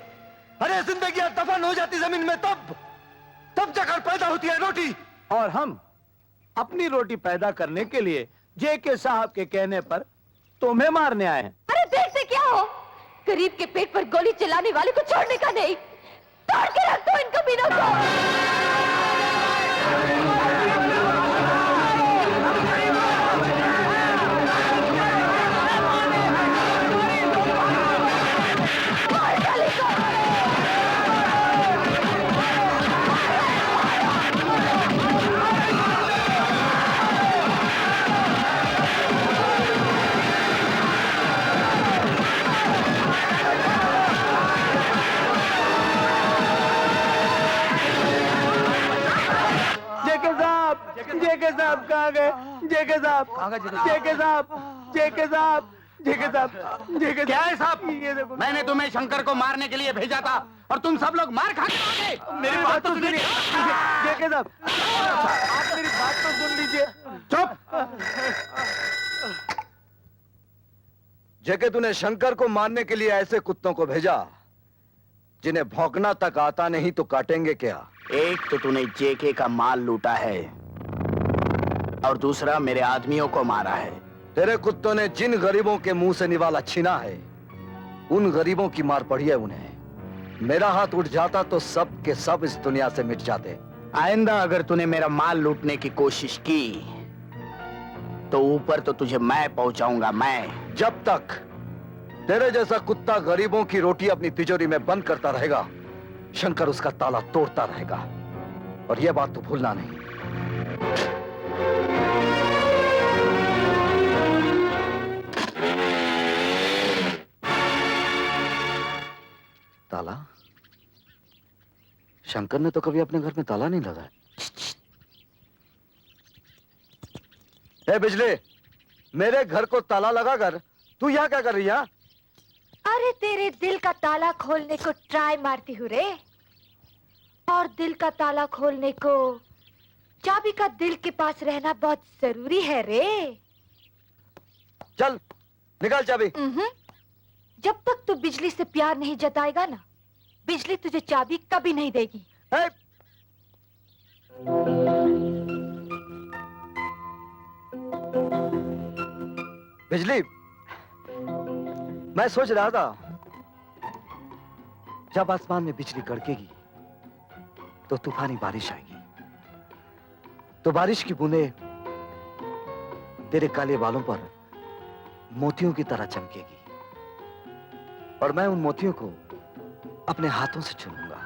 अरे जिंदगी दफन हो जाती जमीन में तब जाकर पैदा होती है रोटी। और हम अपनी रोटी पैदा करने के लिए जेके साहब के कहने पर तुम्हें मारने आए हैं। अरे देखते क्या हो, गरीब के पेट पर गोली चलाने वाले को छोड़ने का नहीं, तोड़ के रख दो इन कमीनों को। जेके साहब कहाँ गए? जेके साहब, जेके साहब, जेके साहब, जेके साहब, जेके क्या है साहब? ये देखो, मैंने तुम्हें शंकर को मारने के लिए भेजा था और तुम सब लोग मार खा के आ गए। मेरी बात तो सुनिए। जेके साहब, आप मेरी बात तो सुन लीजिए। चुप। जेके, तूने शंकर को मारने के लिए ऐसे कुत्तों को भेजा जिन्हें भौंकना तक आता नहीं तो काटेंगे क्या? एक तो तूने जेके का माल लूटा है और दूसरा मेरे आदमियों को मारा है। तेरे कुत्तों ने जिन गरीबों के मुंह से निवाला छीना है, उन गरीबों की मार पड़ी है उन्हें। मेरा हाथ उठ जाता तो सब के सब इस दुनिया से मिट जाते। आइंदा अगर तूने मेरा माल लूटने की कोशिश की तो ऊपर तो तुझे मैं पहुंचाऊंगा। मैं जब तक तेरे जैसा कुत्ता गरीबों की रोटी अपनी तिजोरी में बंद करता रहेगा, शंकर उसका ताला तोड़ता रहेगा। और यह बात तो भूलना नहीं। ताला? शंकर ने तो कभी अपने घर में ताला नहीं लगाया। ए बिजली, मेरे घर को ताला लगाकर तू यहाँ क्या कर रही है? अरे तेरे दिल का ताला खोलने को ट्राई मारती हूँ रे। और दिल का ताला खोलने को चाबी का दिल के पास रहना बहुत जरूरी है रे। चल निकाल चाबी। जब तक तू बिजली से प्यार नहीं जताएगा ना, बिजली तुझे चाबी कभी नहीं देगी। बिजली, मैं सोच रहा था जब आसमान में बिजली कड़केगी तो तूफानी बारिश आएगी, तो बारिश की बूंदें तेरे काले बालों पर मोतियों की तरह चमकेगी और मैं उन मोतियों को अपने हाथों से चुनूंगा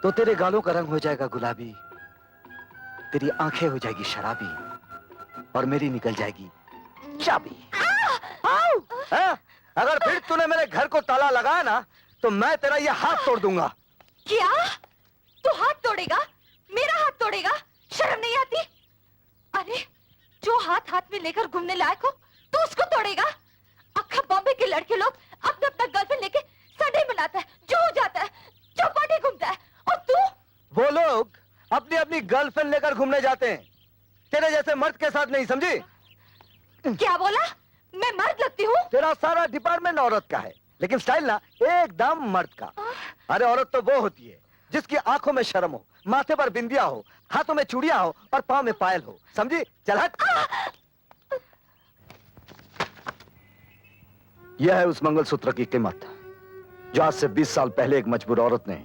तो तेरे गालों का रंग हो जाएगा गुलाबी, तेरी आंखें हो जाएगी शराबी और मेरी निकल जाएगी चाबी। अगर फिर तूने मेरे घर को ताला लगाया ना तो मैं तेरा ये हाथ तोड़ दूंगा। क्या? तू हाथ तोड़ेगा? मेरा हाथ तोड़ेगा? शर्म नहीं आती? अरे जो हाथ हाथ में लेकर घूमने लायक हो तू उसको तोड़ेगा? अक्खा बॉम्बे के लड़के लोग अपना अपना गर्लफ्रेंड लेके संडे मनाता है, जो हो जाता है, चौपाटी घूमता है, और तू? वो लोग अपनी अपनी गर्लफ्रेंड लेकर घूमने जाते हैं, तेरे जैसे मर्द के साथ नहीं, समझी? क्या बोला? मैं मर्द लगती हूँ? तेरा सारा डिपार्टमेंट औरत का है, लेकिन स्टाइल ना एकदम मर्द का। अरे औरत तो वो होती है जिसकी आंखों में शर्म हो, माथे पर बिंदिया हो, हाथों में चूड़ियां हो और पांव में पायल हो, समझी? चल हट। यह है उस मंगलसूत्र की कीमत जो आज से 20 साल पहले एक मजबूर औरत ने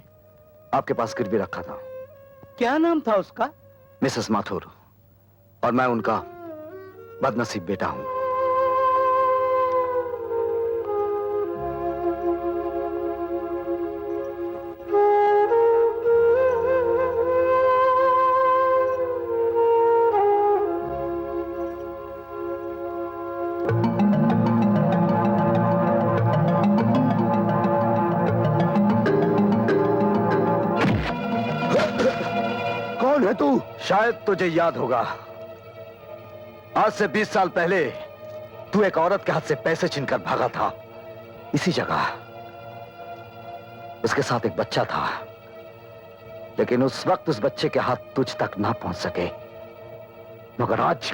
आपके पास गिरवी रखा था। क्या नाम था उसका? मिसेस माथुर, और मैं उनका बदनसीब बेटा हूं। कौन है तू? शायद तुझे याद होगा, आज से 20 साल पहले तू एक औरत के हाथ से पैसे छीनकर भागा था। इसी जगह उसके साथ एक बच्चा था, लेकिन उस वक्त उस बच्चे के हाथ तुझ तक ना पहुंच सके, मगर आज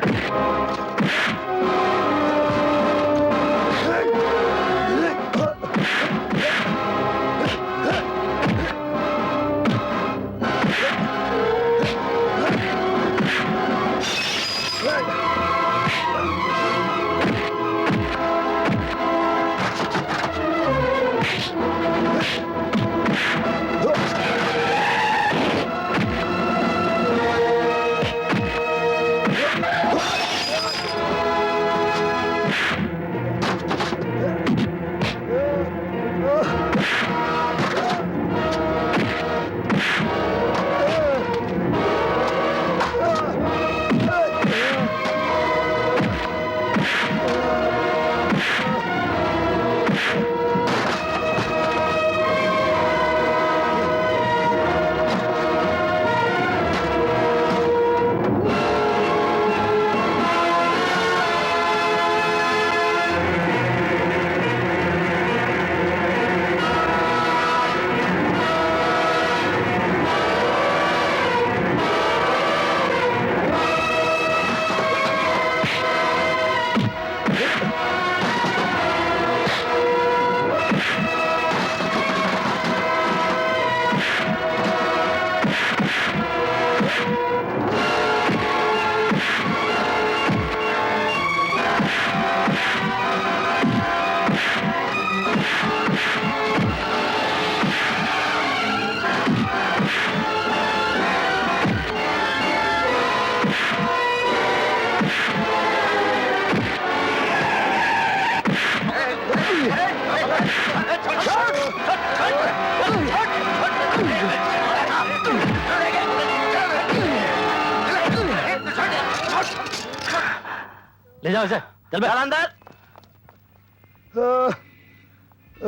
ले जाओ इसे, चल बे। अंदर।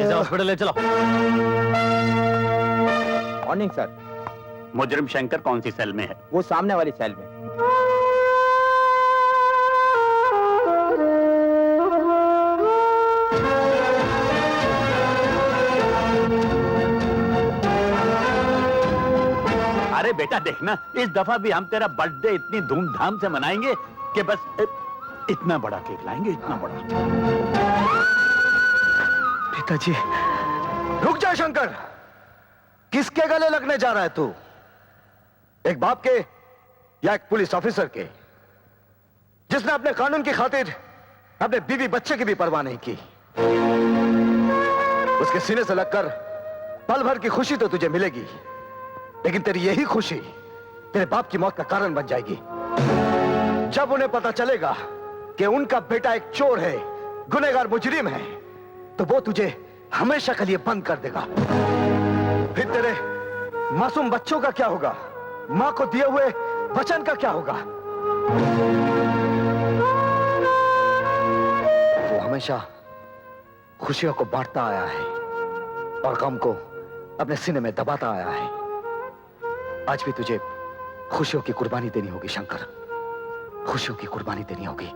इसे हॉस्पिटल ले चलो। Morning sir. मुजरिम शंकर कौन सी सेल में है? वो सामने वाली सेल में। अरे बेटा देखना, इस दफा भी हम तेरा बर्थडे इतनी धूमधाम से मनाएंगे कि बस इतना बड़ा केक लाएंगे, इतना बड़ा। पिताजी, रुक जा शंकर। किसके गले लगने जा रहा है तू? एक बाप के या एक पुलिस ऑफिसर के, जिसने अपने कानून की खातिर अपने बीवी बच्चे की भी परवाह नहीं की। उसके सीने से लगकर पल भर की खुशी तो तुझे मिलेगी, लेकिन तेरी यही खुशी तेरे बाप की मौत का कारण बन जाएगी। जब उन्हें पता चलेगा कि उनका बेटा एक चोर है, गुनहगार मुजरिम है, तो वो तुझे हमेशा के लिए बंद कर देगा। फिर तेरे मासूम बच्चों का क्या होगा? मां को दिए हुए वचन का क्या होगा? वो हमेशा खुशियों को बांटता आया है और गम को अपने सीने में दबाता आया है। आज भी तुझे खुशियों की कुर्बानी देनी होगी शंकर, खुशियों की कुर्बानी देनी होगी।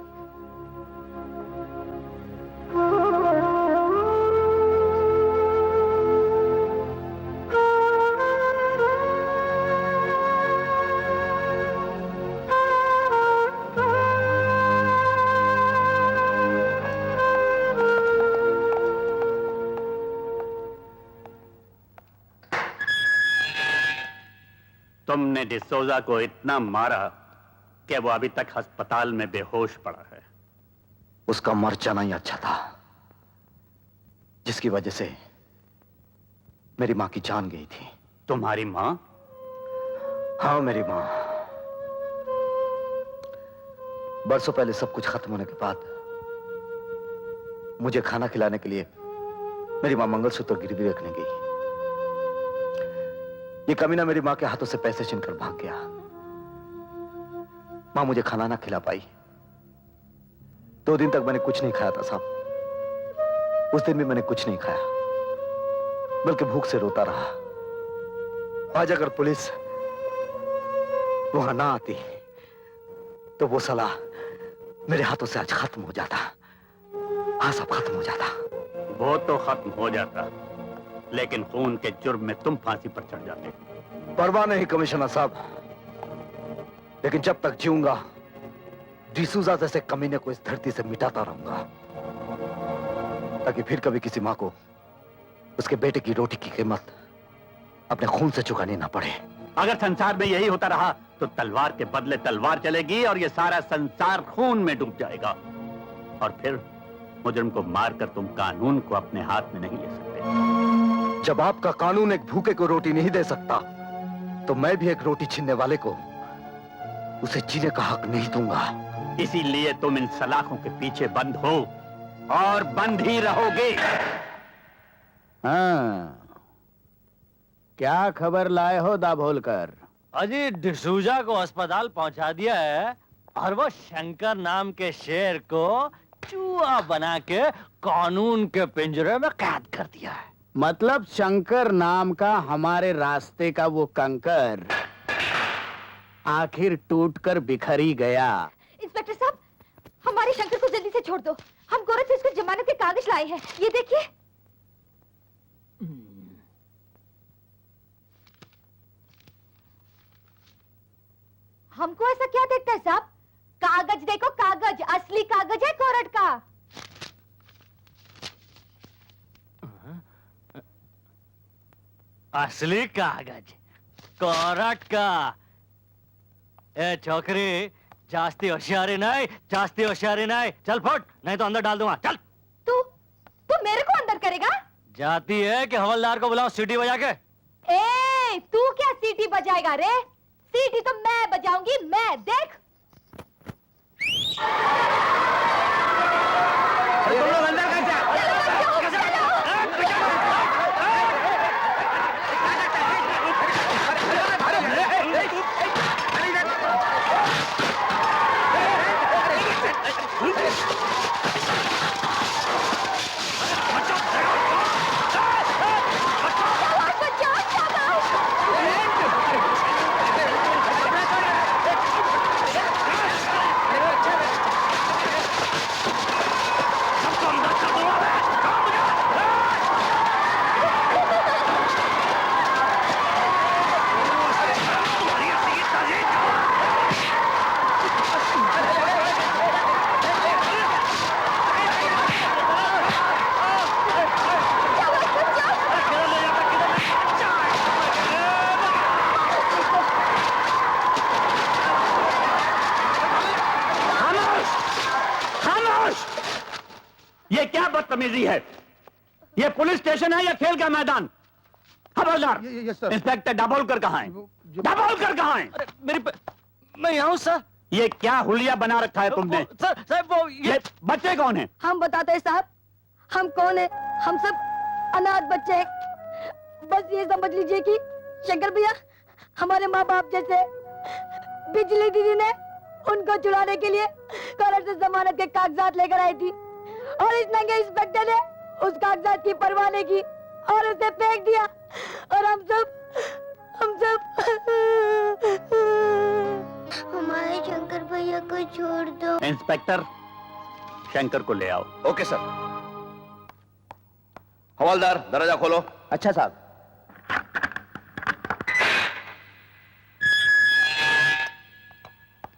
तुमने डिसोजा को इतना मारा कि वो अभी तक अस्पताल में बेहोश पड़ा है। उसका मर जाना ही अच्छा था, जिसकी वजह से मेरी मां की जान गई थी। तुम्हारी मां? हाँ, मेरी मां। बरसों पहले सब कुछ खत्म होने के बाद मुझे खाना खिलाने के लिए मेरी मां मंगलसूत्र गिरवी रखने गई। ये कमीना मेरी मां के हाथों से पैसे छीनकर भाग गया। मां मुझे खाना ना खिला पाई। 2 दिन तक मैंने कुछ नहीं खाया था साहब। उस दिन भी मैंने कुछ नहीं खाया, बल्कि भूख से रोता रहा। आज अगर पुलिस वहां ना आती तो वो सलाह मेरे हाथों से आज खत्म हो जाता। हाँ, सब खत्म हो जाता। वो तो खत्म हो जाता, लेकिन खून के जुर्म में तुम फांसी पर चढ़ जाते। परवाह नहीं कमिश्नर साहब, लेकिन जब तक जीऊंगा डिसूजा जैसे कमीने को इस धरती से मिटाता रहूंगा, ताकि फिर कभी किसी मां को उसके बेटे की रोटी की कीमत अपने खून से चुकानी ना पड़े। अगर संसार में यही होता रहा तो तलवार के बदले तलवार चलेगी और ये सारा संसार खून में डूब जाएगा। और फिर मुजरिम को मारकर तुम कानून को अपने हाथ में नहीं ले सकते। जब आपका कानून एक भूखे को रोटी नहीं दे सकता, तो मैं भी एक रोटी छीनने वाले को उसे जीने का हक नहीं दूंगा। इसीलिए तुम इन सलाखों के पीछे बंद हो और बंद ही रहोगे। हाँ, क्या खबर लाए हो दाभोलकर? अजी डिसूजा को अस्पताल पहुंचा दिया है और वो शंकर नाम के शेर को चूहा बना के कानून के पिंजरे में कैद कर दिया है। मतलब शंकर नाम का हमारे रास्ते का वो कंकर आखिर टूटकर बिखर ही गया। इंस्पेक्टर साहब, हमारे शंकर को जल्दी से छोड़ दो। हम गोरख से इसको जमानत के कागज लाए हैं, ये देखिए। हमको ऐसा क्या देखता है साहब? कागज देखो, कागज, असली कागज है कोर्ट का। असली कागज कोर्ट का। ए छोकरी, जास्ती होशियारी नहीं, जास्ती होशियारी नहीं। चल फुट, नहीं तो अंदर डाल दूंगा। चल। तू मेरे को अंदर करेगा? जाती है कि हवलदार को बुलाओ सीटी बजा के। ए, तू क्या सीटी बजाएगा रे? सीटी तो मैं बजाऊंगी, मैं। देख। तुम लोग अंदर कैसे? खामोश! ये क्या बदतमीजी है? ये पुलिस स्टेशन है या खेल का मैदान? खबरदार! इंस्पेक्टर दाभोलकर कहाँ है? दाभोलकर कहाँ है? मैं यहाँ हूँ सर। ये क्या हुलिया बना रखा है तुमने? सर वो ये बच्चे कौन हैं? हम बताते हैं साहब, हम कौन है? हम सब अनाथ बच्चे हैं। बस ये समझ लीजिए कि शंकर भैया हमारे माँ बाप जैसे। बिजली दीदी ने उनको छुड़ाने के लिए कोर्ट से जमानत के कागजात लेकर आई थी और इस नंगे इंस्पेक्टर ने उस कागजात की परवाह नहीं की और उसे फेंक दिया। और हम सब हमारे शंकर भैया को छोड़ दो। इंस्पेक्टर, शंकर को ले आओ। Okay sir. हवलदार, दरवाजा खोलो। अच्छा साहब।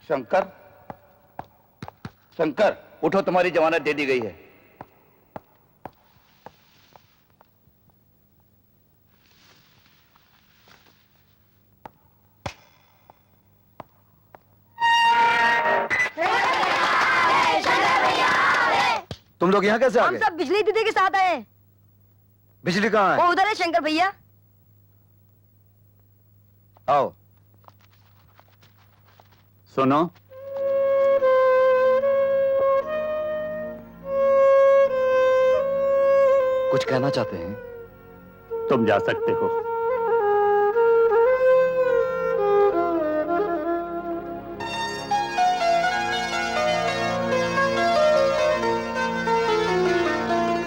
शंकर, शंकर उठो, तुम्हारी जमानत दे दी गई है। तुम लोग यहाँ कैसे आ हम गए? सब बिजली दीदी के साथ आए हैं। बिजली कहाँ है? वो उधर है शंकर भैया। आओ। सुनो, कुछ कहना चाहते हैं? तुम जा सकते हो।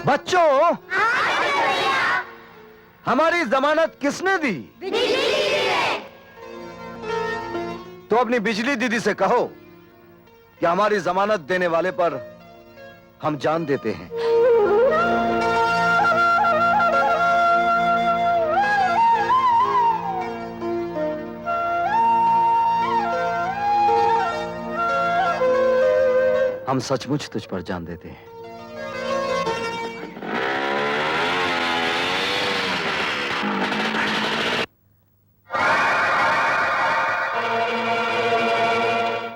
बच्चों, हमारी जमानत किसने दी? तो अपनी बिजली दीदी से कहो कि हमारी जमानत देने वाले पर हम जान देते हैं। हम सचमुच तुझ पर जान देते हैं।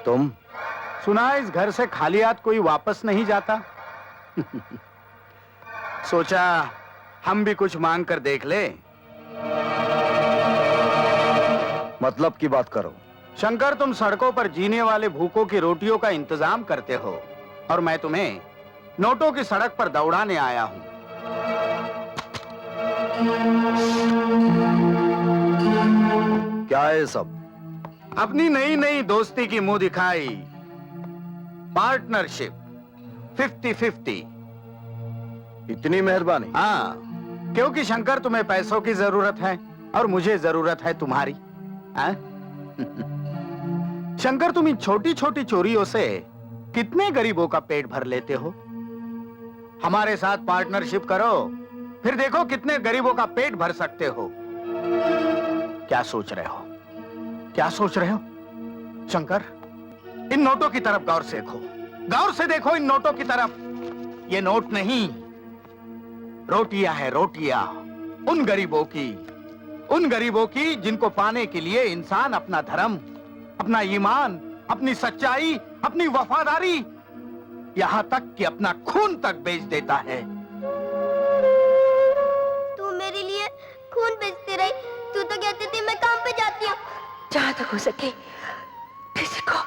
तुम? सुना इस घर से खाली हाथ कोई वापस नहीं जाता। सोचा हम भी कुछ मांग कर देख ले। मतलब की बात करो। शंकर, तुम सड़कों पर जीने वाले भूखों की रोटियों का इंतजाम करते हो और मैं तुम्हें नोटों की सड़क पर दौड़ाने आया हूं। क्या है सब? अपनी नई नई दोस्ती की मुंह दिखाई, पार्टनरशिप 50-50। इतनी मेहरबानी। हाँ, क्योंकि शंकर तुम्हें पैसों की जरूरत है और मुझे जरूरत है तुम्हारी। शंकर, तुम इन छोटी छोटी चोरियों से कितने गरीबों का पेट भर लेते हो। हमारे साथ पार्टनरशिप करो, फिर देखो कितने गरीबों का पेट भर सकते हो। क्या सोच रहे हो? क्या सोच रहे हो? शंकर, इन नोटों की तरफ गौर से देखो, गौर से देखो इन नोटों की तरफ। ये नोट नहीं, रोटियां है, रोटियां। उन गरीबों की जिनको पाने के लिए इंसान अपना धर्म, अपना ईमान, अपनी सच्चाई, अपनी वफादारी, यहां तक कि अपना खून तक बेच देता है। तू मेरे लिए खून बेचती रही। तू तो कहती थी मैं काम पे जाती हूँ। जहां तक हो सके किसी को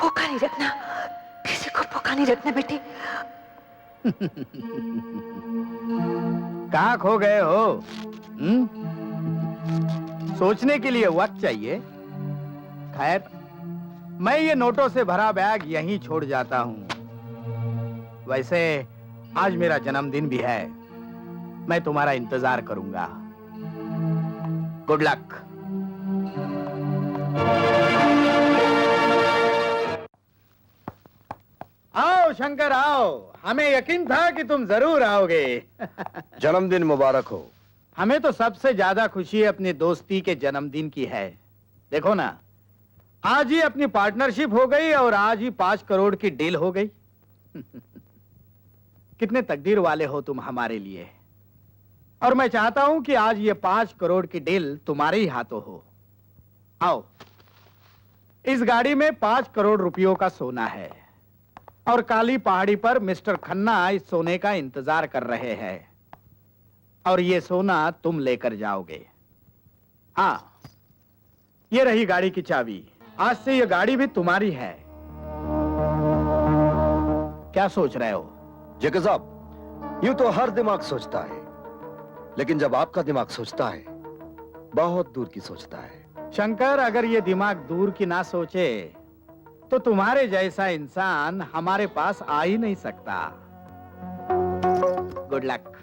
भूखा नहीं रखना, किसी को भूखा नहीं रखना बेटे। कहां खो गए हो? सोचने के लिए वक्त चाहिए। खैर, मैं ये नोटों से भरा बैग यहीं छोड़ जाता हूं। वैसे आज मेरा जन्मदिन भी है, मैं तुम्हारा इंतजार करूंगा। Good luck. आओ शंकर, आओ। हमें यकीन था कि तुम जरूर आओगे। जन्मदिन मुबारक हो। हमें तो सबसे ज्यादा खुशी अपनी दोस्ती के जन्मदिन की है। देखो ना, आज ही अपनी पार्टनरशिप हो गई और आज ही 5 करोड़ की डील हो गई। कितने तकदीर वाले हो तुम हमारे लिए। और मैं चाहता हूं कि आज ये 5 करोड़ की डील तुम्हारे ही हाथों हो। आओ, इस गाड़ी में 5 करोड़ रुपयों का सोना है और काली पहाड़ी पर मिस्टर खन्ना इस सोने का इंतजार कर रहे हैं और ये सोना तुम लेकर जाओगे। हाँ, ये रही गाड़ी की चाबी। आज से ये गाड़ी भी तुम्हारी है। क्या सोच रहे हो? जेके साहब, यूं तो हर दिमाग सोचता है, लेकिन जब आपका दिमाग सोचता है बहुत दूर की सोचता है। शंकर, अगर ये दिमाग दूर की ना सोचे तो तुम्हारे जैसा इंसान हमारे पास आ ही नहीं सकता। Good luck.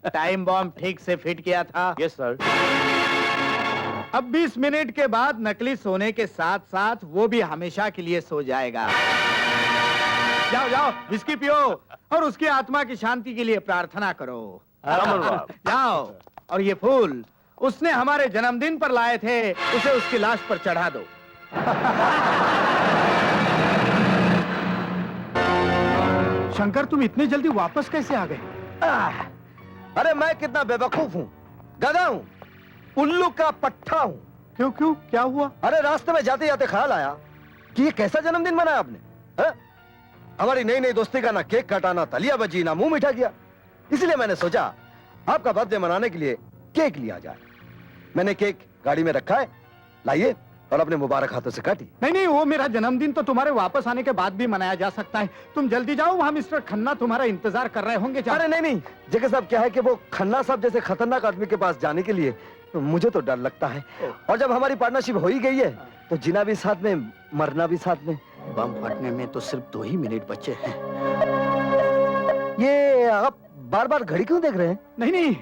टाइम बॉम्ब ठीक से फिट किया था? Yes sir. अब 20 मिनट के बाद नकली सोने के साथ साथ वो भी हमेशा के लिए सो जाएगा। जाओ जाओ, विस्की पियो और उसकी आत्मा की शांति के लिए प्रार्थना करो। जाओ, और ये फूल उसने हमारे जन्मदिन पर लाए थे, उसे उसकी लाश पर चढ़ा दो। शंकर, तुम इतनी जल्दी वापस कैसे आ गए? अरे मैं कितना बेवकूफ हूँ, गधा हूँ, उल्लू का पट्टा हूँ। क्यों क्यों, क्या हुआ? अरे रास्ते में जाते जाते ख्याल आया कि ये कैसा जन्मदिन मनाया आपने। है? हमारी नई नई दोस्ती का ना केक काटा, ना तलिया बजी, ना मुंह मीठा किया। इसलिए मैंने सोचा आपका बर्थडे मनाने के लिए केक लिया जाए। मैंने केक गाड़ी में रखा है, लाइए, और अपने मुबारक हाथों से काटी। नहीं नहीं, वो मेरा जन्मदिन तो तुम्हारे वापस आने के बाद भी मनाया जा सकता है। तुम जल्दी जाओ, वहाँ मिस्टर खन्ना तुम्हारा इंतजार कर रहे होंगे। अरे नहीं नहीं जेके साहब, क्या है कि वो खन्ना साहब जैसे खतरनाक आदमी के पास जाने के लिए मुझे तो डर लगता है। और जब हमारी पार्टनरशिप हो ही गई है तो जीना भी साथ में, मरना भी साथ में। बम फटने में तो सिर्फ 2 ही मिनट बचे हैं। ये आप बार बार घड़ी क्यों देख रहे हैं? नहीं नहीं,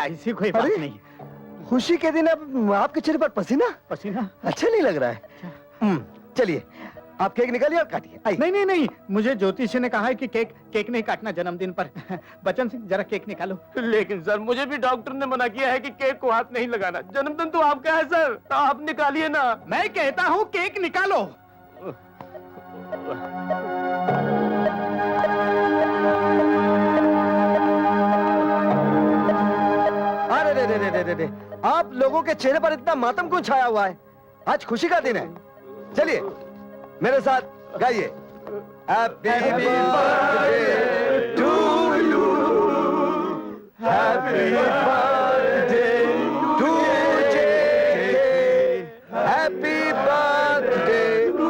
ऐसी कोई बात नहीं। खुशी के दिन अब आपके चेहरे पर पसीना पसीना अच्छा नहीं लग रहा है। चलिए, आप केक निकालिए और काटिए। नहीं नहीं नहीं, मुझे ज्योतिषी ने कहा है कि केक नहीं काटना जन्मदिन पर। बच्चन सिंह, जरा केक निकालो। लेकिन सर, मुझे भी डॉक्टर ने मना किया है कि केक को हाथ नहीं लगाना। जन्मदिन तो आपका है सर, तो आप निकालिए ना। मैं कहता हूँ केक निकालो। अरे रे, आप लोगों के चेहरे पर इतना मातम क्यों छाया हुआ है? आज खुशी का दिन है। चलिए मेरे साथ गाइए। Happy birthday to you, happy birthday to JK, happy birthday to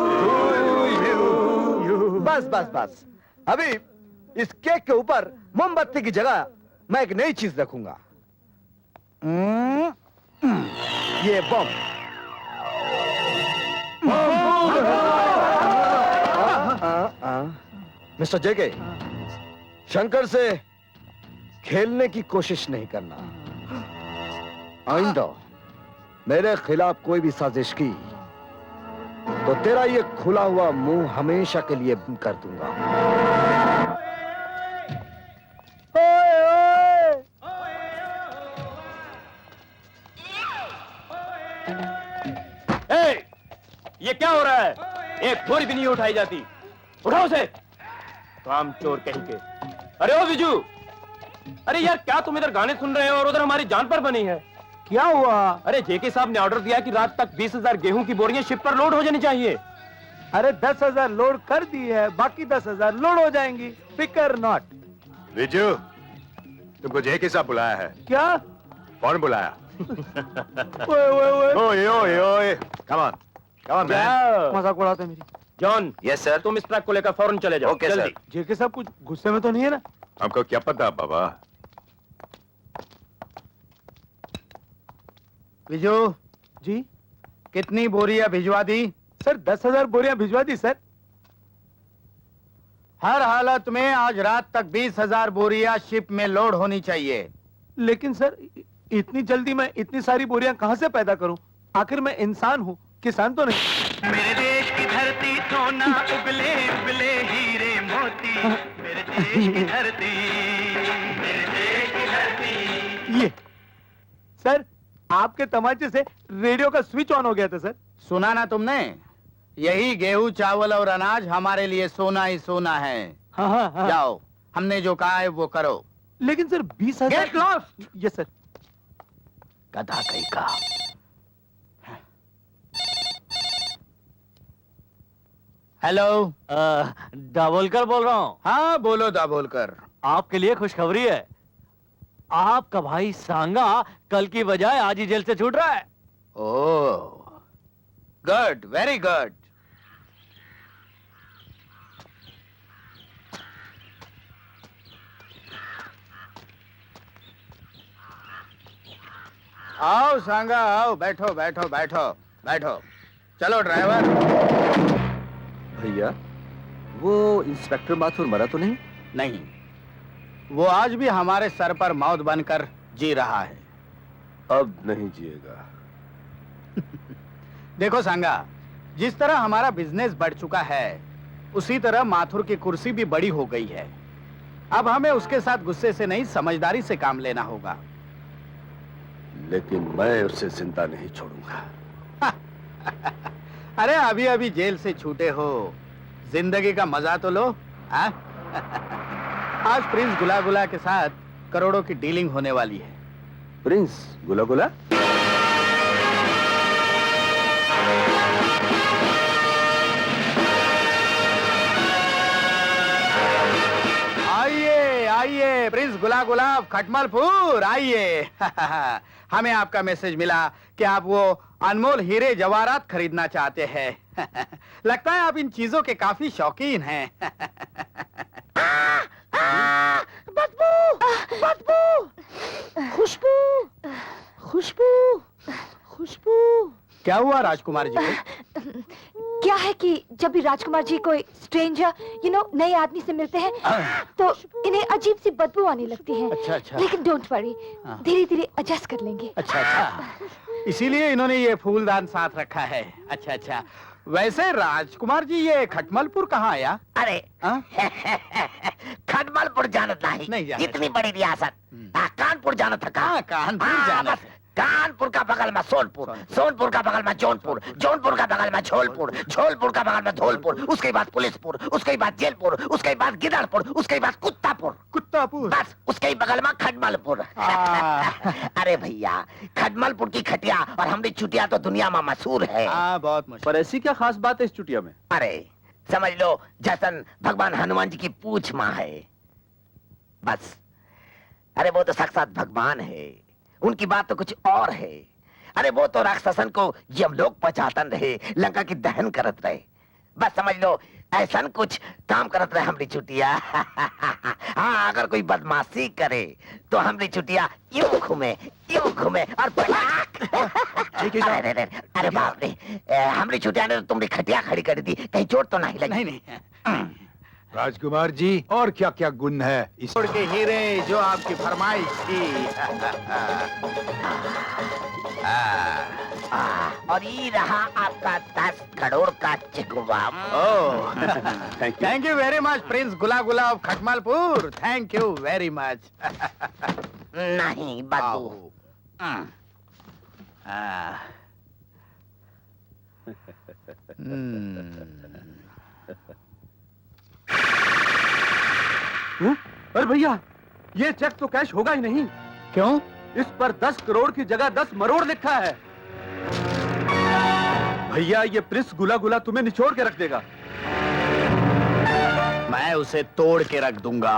you. बस बस बस, अभी इस केक के ऊपर मोमबत्ती की जगह मैं एक नई चीज रखूंगा। ये बम। मिस्टर जेके, शंकर से खेलने की कोशिश नहीं करना। आइंदा मेरे खिलाफ कोई भी साजिश की तो तेरा ये खुला हुआ मुंह हमेशा के लिए बंद कर दूंगा। ये क्या हो रहा है? एक बोरी भी नहीं उठाई जाती। उठाओ उसे। काम चोर कहीं के। अरे ओ विजू, अरे यार, क्या तुम इधर गाने सुन रहे हो और उधर हमारी जान पर बनी है? क्या हुआ? अरे जेके साहब ने ऑर्डर दिया कि रात तक 20,000 गेहूं की बोरियां शिप पर लोड हो जानी चाहिए। अरे 10,000 लोड कर दी है, बाकी 10,000 लोड हो जाएंगी। फिकर नॉट। विजू, तुमको जेके साहब बुलाया है। क्या? कौन बुलाया? ओए ओए ओए, कम ऑन मैन। मजाक उड़ाते मेरी। जॉन। Yes sir. तुम इस ट्रक को लेकर फौरन चले जाओ। Okay sir. जेके साहब कुछ गुस्से में तो नहीं है ना? हमको क्या पता बाबा। विजू जी, कितनी बोरियां भिजवा दी? सर 10,000 बोरियां भिजवा दी सर। हर हालत में आज रात तक 20,000 बोरियां शिप में लोड होनी चाहिए। लेकिन सर, इतनी जल्दी मैं इतनी सारी बोरियां कहां से पैदा करूं? आखिर मैं इंसान हूं, किसान तो नहीं। मेरे देश की धरती सोना उगले उगले हीरे मोती, मेरे देश की धरती, मेरे देश की धरती। ये सर, आपके तमाचे से रेडियो का स्विच ऑन हो गया था सर। सुना ना तुमने? यही गेहूं, चावल और अनाज हमारे लिए सोना ही सोना है। हाँ। जाओ, हमने जो कहा है वो करो। लेकिन sir 20,000। Get lost. Yes sir. गधा कहीं का। हेलो, दाभोलकर बोल रहा हूँ। हाँ बोलो दाभोलकर। आपके लिए खुशखबरी है। आपका भाई सांगा कल की बजाय आज ही जेल से छूट रहा है। ओह, गुड, वेरी गुड। आओ सांगा, आओ, बैठो बैठो बैठो बैठो। चलो ड्राइवर। भैया, वो इंस्पेक्टर माथुर मरा तो नहीं? नहीं, वो आज भी हमारे सर पर मौत बनकर जी रहा है। अब नहीं जिएगा। देखो सांगा, जिस तरह हमारा बिजनेस बढ़ चुका है उसी तरह माथुर की कुर्सी भी बड़ी हो गई है। अब हमें उसके साथ गुस्से से नहीं, समझदारी से काम लेना होगा। लेकिन मैं उसे जिंदा नहीं छोड़ूंगा। अरे अभी अभी जेल से छूटे हो, जिंदगी का मजा तो लो। आज प्रिंस गुला गुला के साथ करोड़ों की डीलिंग होने वाली है। प्रिंस गुला गुला? आइए आइए प्रिंस गुला गुलाब खटमलपुर, आइए। हमें आपका मैसेज मिला कि आप वो अनमोल हीरे जवाहरात खरीदना चाहते हैं। लगता है आप इन चीजों के काफी शौकीन हैं। बदबू, बदबू, खुशबू, खुशबू, खुशबू। क्या हुआ राजकुमार जी को? क्या है कि जब भी राजकुमार जी कोई स्ट्रेंजर नए आदमी से मिलते हैं तो इन्हें अजीब सी बदबू आने लगती है। अच्छा अच्छा। लेकिन डोंट वरी, धीरे धीरे एडजस्ट कर लेंगे। अच्छा अच्छा, इसीलिए इन्होंने ये फूलदान साथ रखा है। अच्छा अच्छा। वैसे राजकुमार जी ये खटमलपुर कहाँ आया? अरे खटमलपुर जाना नहीं जाना। इतनी बड़ी रियासत। कानपुर जाना था। कानपुर जाना। कानपुर का बगल में सोनपुर, सोनपुर का बगल में जौनपुर, जौनपुर का बगल में झोलपुर, झोलपुर का बगल में धौलपुर, उसके बाद पुलिसपुर, उसके बाद जेलपुर, उसके बाद गिदड़पुर, उसके बाद कुत्तापुर, कुत्तापुर, बस उसके बगल में खटमलपुर। अरे भैया, खटमलपुर की खटिया और हमारी चुटिया तो दुनिया में मशहूर है। बहुत मशहूर। पर ऐसी क्या खास बात है इस चुटिया में? अरे समझ लो जैसन भगवान हनुमान जी की पूछ माँ है, बस। अरे वो तो साक्षात भगवान है, उनकी बात तो कुछ और है। अरे वो तो राक्षसन को यमलोक पहुंचातन रहे, लंका की दहन करत रहे। बस समझ लो ऐसा कुछ काम करत रहे हमारी चुटिया। हाँ, अगर कोई बदमाशी करे तो हमारी चुटिया यूं घूमे और अरे बाप रे, हमारी चुटिया ने तो तुम्हारी खटिया खड़ी कर दी, कहीं चोट तो नहीं लगी? नहीं। राजकुमार जी, और क्या क्या गुण है इस के हीरे जो आपकी फरमाइश थी। और ये रहा आपका 10 करोड़ का चिकवा। Thank you very much prince Gula Gula of Khatmalpur. Thank you very much. नहीं बदबू। अरे भैया, ये चेक तो कैश होगा ही नहीं। क्यों? इस पर 10 करोड़ की जगह 10 मरोड़ लिखा है। भैया, ये प्रिंस गुला गुला तुम्हें निचोड़ के रख देगा। मैं उसे तोड़ के रख दूंगा।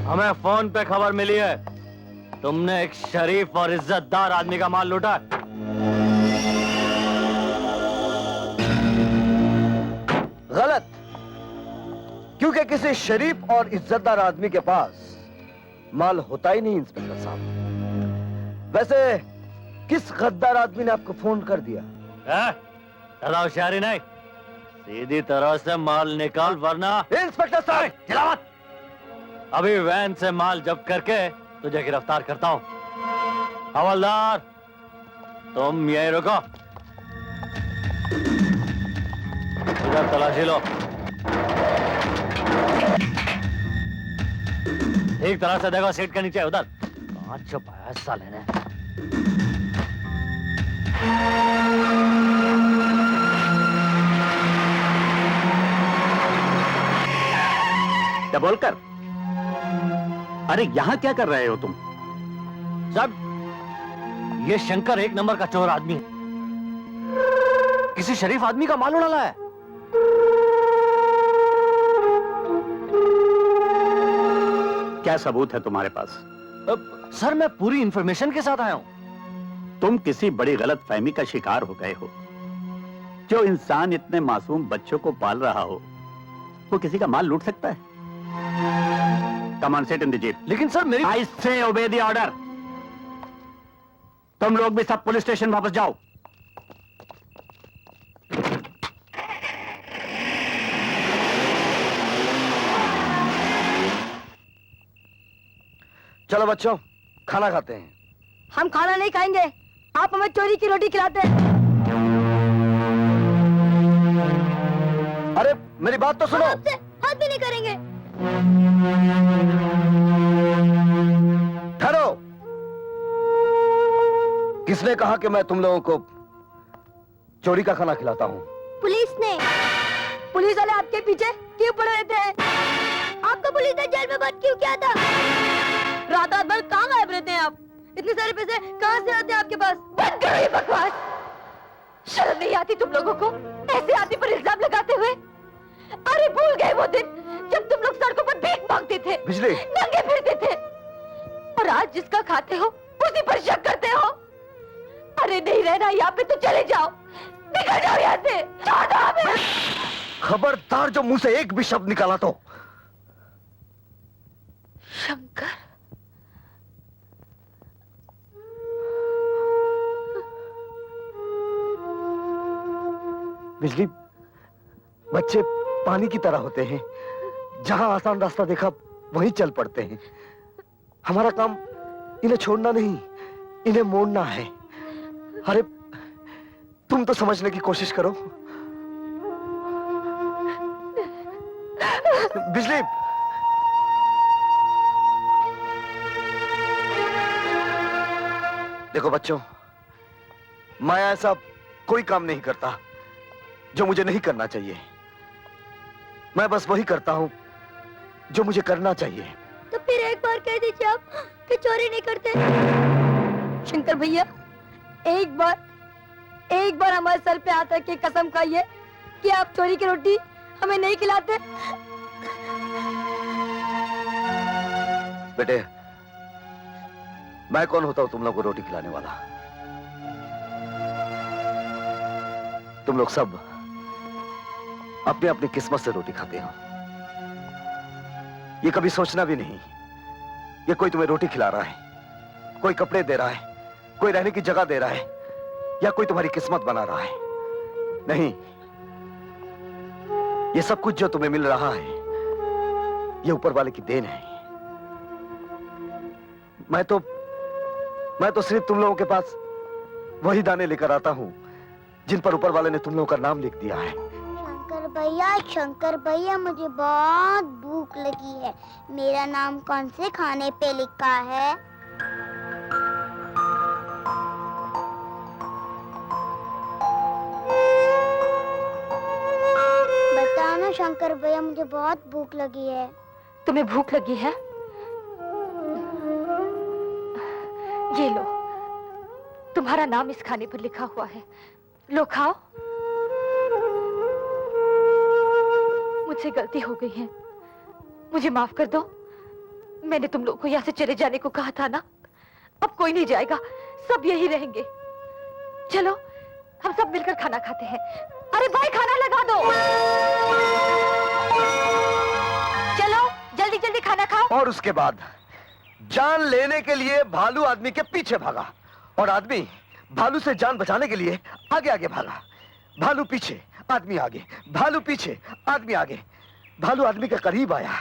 हमें फोन पे खबर मिली है तुमने एक शरीफ और इज्जतदार आदमी का माल लूटा। गलत, क्योंकि किसी शरीफ और इज्जतदार आदमी के पास माल होता ही नहीं इंस्पेक्टर साहब। वैसे किस गद्दार आदमी ने आपको फोन कर दिया? ज्यादा होशियारी नहीं, सीधी तरह से माल निकाल वरना। इंस्पेक्टर साहब, चिल्ला मत। अभी वैन से माल जब्त करके तुझे गिरफ्तार करता हूं। हवलदार, तुम यहीं रुको, इधर तलाशी लो। ठीक तरह से देखो, सीट के नीचे है उधर। कहाँ छुपाया साले ने? क्या बोलकर? अरे यहाँ क्या कर रहे हो तुम? साहब, ये शंकर एक नंबर का चोर आदमी है। किसी शरीफ आदमी का माल उड़ा है। क्या सबूत है तुम्हारे पास? सर, मैं पूरी इंफॉर्मेशन के साथ आया हूं। तुम किसी बड़ी गलत फहमी का शिकार हो गए हो। जो इंसान इतने मासूम बच्चों को पाल रहा हो, वो किसी का माल लूट सकता है? Come on, sit in the jeep. लेकिन सर मेरी आई से ओबे द ऑर्डर। तुम लोग भी सब पुलिस स्टेशन वापस जाओ। चलो बच्चों, खाना खाते हैं। हम खाना नहीं खाएंगे, आप हमें चोरी की रोटी खिलाते हैं। अरे मेरी बात तो सुनो। हम आपसे हाथ भी नहीं करेंगे। ठहरो। किसने कहा कि मैं तुम लोगों को चोरी का खाना खिलाता हूँ? पुलिस ने। पुलिस वाले आपके पीछे क्यों पड़े रहते हैं? आपका पुलिस ने जेल में बंद क्यों किया था? रात रात भर कहाँ गायब रहते हैं आप? इतने सारे पैसे कहाँ से आते हैं आपके पास? बंद करो ये बकवास। शर्म नहीं आती तुम लोगों को ऐसे आदमी पर इल्जाम लगाते हुए? अरे भूल गए वो दिन जब तुम लोग सड़कों पर भीख मांगते थे, बिजली, नंगे फिरते थे, और आज जिसका खाते हो उसी पर शक करते हो। अरे नहीं रहना यहाँ पे तो चले जाओ, निकल जाओ यहाँ से। छोड़ दो हमें। खबरदार जो मुंह से एक भी शब्द निकाला तो। शंकर, बिजली, बच्चे पानी की तरह होते हैं, जहां आसान रास्ता देखा वहीं चल पड़ते हैं। हमारा काम इन्हें छोड़ना नहीं, इन्हें मोड़ना है। अरे तुम तो समझने की कोशिश करो। बिजली, देखो बच्चों, मैं ऐसा कोई काम नहीं करता जो मुझे नहीं करना चाहिए। मैं बस वही करता हूं जो मुझे करना चाहिए। तो फिर एक बार कह दीजिए आप कि चोरी नहीं करते। शंकर भैया, एक बार हमारे सर पे हाथ रख के कसम खाइए कि आप चोरी की रोटी हमें नहीं खिलाते। बेटे, मैं कौन होता हूं तुम लोग को रोटी खिलाने वाला? तुम लोग सब अपनी अपनी किस्मत से रोटी खाते हो। ये कभी सोचना भी नहीं ये कोई तुम्हें रोटी खिला रहा है, कोई कपड़े दे रहा है, कोई रहने की जगह दे रहा है, या कोई तुम्हारी किस्मत बना रहा है। नहीं, ये सब कुछ जो तुम्हें मिल रहा है ये ऊपर वाले की देन है। मैं तो सिर्फ तुम लोगों के पास वही दाने लेकर आता हूं जिन पर ऊपर वाले ने तुम लोगों का नाम लिख दिया है। शंकर भैया, मुझे बहुत भूख लगी है। मेरा नाम कौन से खाने पे लिखा है? बताओ ना शंकर भैया, मुझे बहुत भूख लगी है। तुम्हें भूख लगी है? ये लो, तुम्हारा नाम इस खाने पर लिखा हुआ है, लो खाओ। मुझसे गलती हो गई है, मुझे माफ कर दो। मैंने तुम लोग को यहाँ से चले जाने को कहा था ना। अब कोई नहीं जाएगा, सब यही रहेंगे। चलो हम सब मिलकर खाना खाते हैं। अरे भाई, खाना लगा दो। चलो जल्दी जल्दी खाना खाओ। और उसके बाद जान लेने के लिए भालू आदमी के पीछे भागा, और आदमी भालू से जान बचाने के लिए आगे आगे भागा। भालू पीछे, आदमी आगे, भालू पीछे, आदमी आगे। भालू आदमी के करीब आया,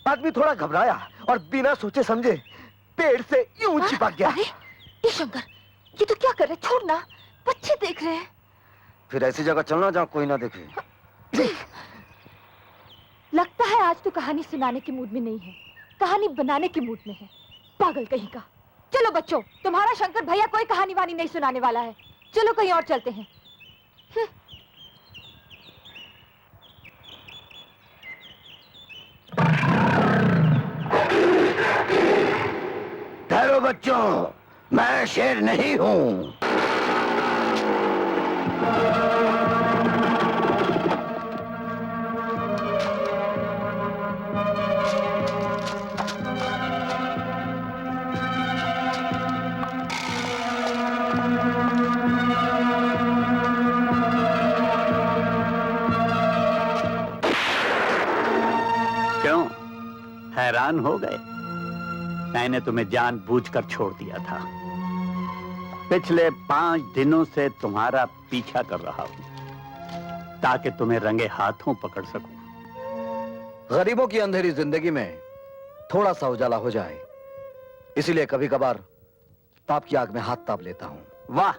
आदमी थोड़ा घबराया और बिना सोचे समझे पेड़ से यूं चिपक गया। अरे ये शंकर, ये तो क्या कर रहे? छोड़ना, बच्चे देख रहे हैं। फिर ऐसी जगह चलना जहां कोई ना देखे। लगता है आज तो कहानी सुनाने के मूड में नहीं है। कहानी बनाने की मूड में है, पागल कहीं का। चलो बच्चों, तुम्हारा शंकर भैया कोई कहानी वानी नहीं सुनाने वाला है, चलो कहीं और चलते हैं। ठहरो बच्चों, मैं शेर नहीं हूं। क्यों हैरान हो गए? मैंने तुम्हें जानबूझकर छोड़ दिया था। पिछले 5 दिनों से तुम्हारा पीछा कर रहा हूं ताकि तुम्हें रंगे हाथों पकड़ सकूं। गरीबों की अंधेरी जिंदगी में थोड़ा सा उजाला हो जाए, इसीलिए कभी कभार पाप की आग में हाथ ताप लेता हूं। वाह,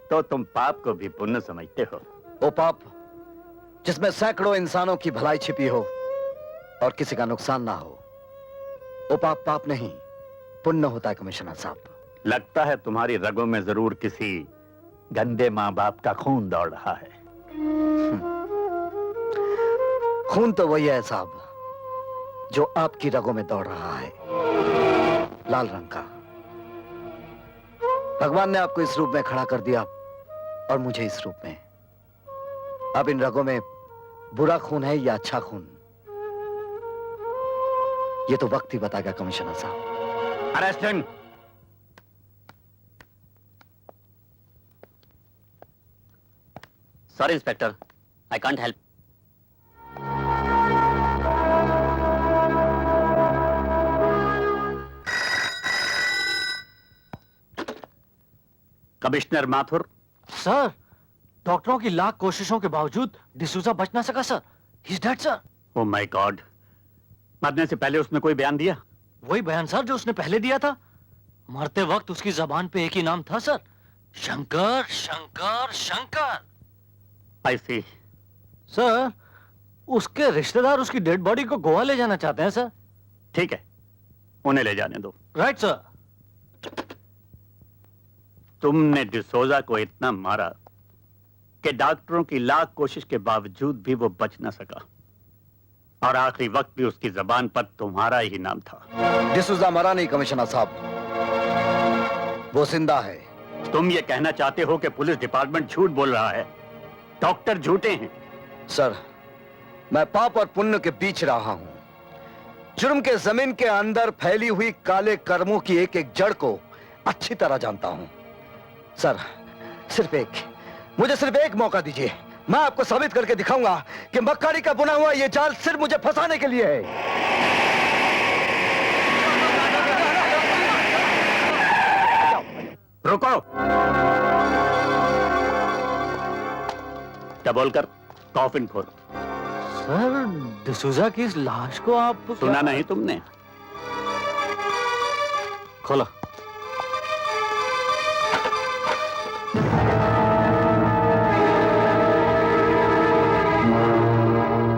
तो तुम पाप को भी पुण्य समझते हो। वो पाप जिसमें सैकड़ों इंसानों की भलाई छिपी हो और किसी का नुकसान ना हो, वो पाप पाप नहीं पुण्य होता है कमिश्नर साहब। लगता है तुम्हारी रगों में जरूर किसी गंदे माँ बाप का खून दौड़ रहा है। खून तो वही है साहब जो आपकी रगों में दौड़ रहा है, लाल रंग का। भगवान ने आपको इस रूप में खड़ा कर दिया और मुझे इस रूप में। अब इन रगों में बुरा खून है या अच्छा खून, ये तो वक्त ही बताएगा कमिश्नर साहब। Arrest him. Sorry inspector, I can't help. Commissioner Mathur. Sir, डॉक्टरों की लाख कोशिशों के बावजूद डिसूजा बच ना सका sir. He is dead sir. Oh my God, मरने से पहले उसने कोई बयान दिया? वही बयान सर जो उसने पहले दिया था। मरते वक्त उसकी जबान पे एक ही नाम था सर, शंकर शंकर शंकर। आई सी। सर, उसके रिश्तेदार उसकी डेड बॉडी को गोवा ले जाना चाहते हैं सर। ठीक है, उन्हें ले जाने दो। Right sir. तुमने डिसोजा को इतना मारा कि डॉक्टरों की लाख कोशिश के बावजूद भी वो बच ना सका, और आखिरी वक्त भी उसकी जबान पर तुम्हारा ही नाम था। डिसूजा मरा नहीं कमिश्नर साहब, वो जिंदा है। तुम ये कहना चाहते हो कि पुलिस डिपार्टमेंट झूठ बोल रहा है, डॉक्टर झूठे हैं? सर, मैं पाप और पुण्य के बीच रहा हूं। जुर्म के जमीन के अंदर फैली हुई काले कर्मों की एक एक जड़ को अच्छी तरह जानता हूं। सर, मुझे सिर्फ एक मौका दीजिए, मैं आपको साबित करके दिखाऊंगा कि मक्कारी का बुना हुआ यह जाल सिर्फ मुझे फंसाने के लिए है। रुको। टबोल कर कॉफिन खोल। सर, डिसूजा की इस लाश को आप सुना नहीं तुमने? खोलो।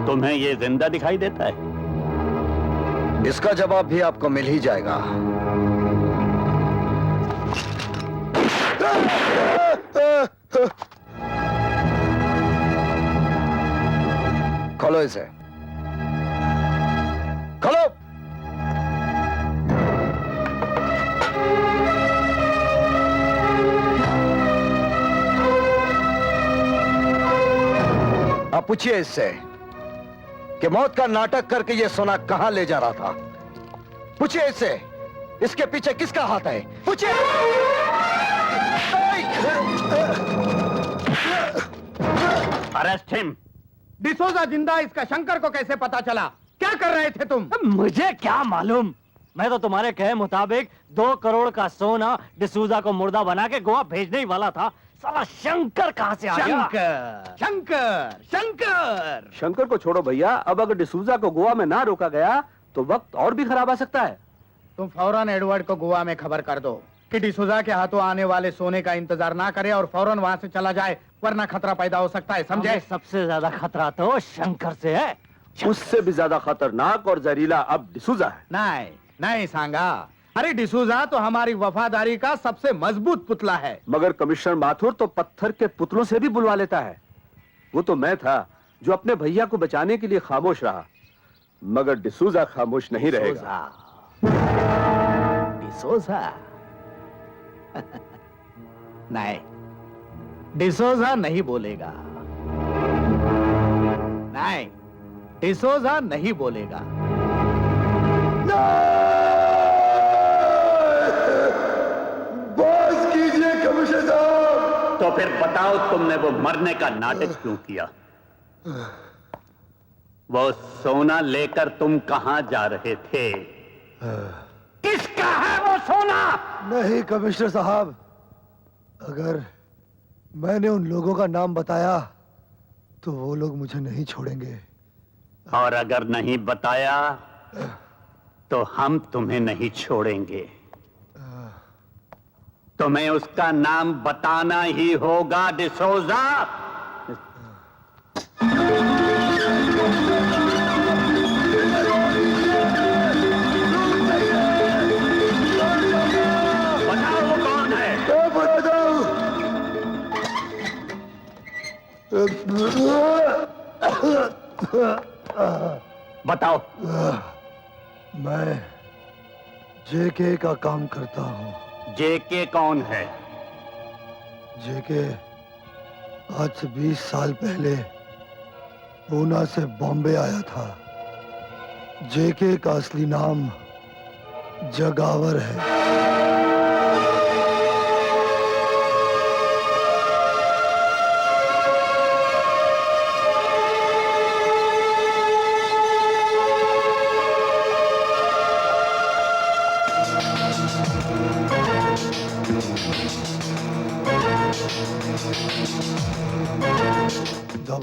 तुम्हें ये जिंदा दिखाई देता है? इसका जवाब भी आपको मिल ही जाएगा। खोलो इसे, खोलो। आप पूछिए इससे कि मौत का नाटक करके ये सोना कहां ले जा रहा था। पूछिए इससे, इसके पीछे किसका हाथ है? पूछिए। Arrest him. डिसोजा जिंदा, इसका शंकर को कैसे पता चला? क्या कर रहे थे तुम? मुझे क्या मालूम, मैं तो तुम्हारे कहे मुताबिक 2 करोड़ का सोना डिसूजा को मुर्दा बना के गोवा भेजने ही वाला था। साला शंकर कहां से आ गया? शंकर शंकर शंकर शंकर को छोड़ो भैया, अब अगर डिसूजा को गोवा में ना रोका गया तो वक्त और भी खराब आ सकता है। तुम फौरन एडवर्ड को गोवा में खबर कर दो कि डिसूजा के हाथों आने वाले सोने का इंतजार ना करे और फौरन वहां से चला जाए, वरना खतरा पैदा हो सकता है, समझे? सबसे ज्यादा खतरा तो शंकर से है। उससे भी ज्यादा खतरनाक और जहरीला अब डिसूजा है। नहीं नहीं सांगा, अरे डिसूजा तो हमारी वफादारी का सबसे मजबूत पुतला है। मगर कमिश्नर माथुर तो पत्थर के पुतलों से भी बुलवा लेता है। वो तो मैं था जो अपने भैया को बचाने के लिए खामोश रहा, मगर डिसूजा खामोश नहीं रहेगा। डिसूजा नहीं, डिसूजा नहीं बोलेगा। नहीं, डिसूजा नहीं बोलेगा। बस कीजिए कमिश्नर साहब। तो फिर बताओ, तुमने वो मरने का नाटक क्यों किया? वो सोना लेकर तुम कहां जा रहे थे? किसका है वो सोना? नहीं कमिश्नर साहब, अगर मैंने उन लोगों का नाम बताया तो वो लोग मुझे नहीं छोड़ेंगे। और अगर नहीं बताया तो हम तुम्हें नहीं छोड़ेंगे। तुम्हें उसका नाम बताना ही होगा डिसोजा। बताओ वो कौन है? बताओ। मैं जेके का काम करता हूँ। जेके कौन है? जेके आज से 20 साल पहले पूना से बॉम्बे आया था। जेके का असली नाम जगावर है।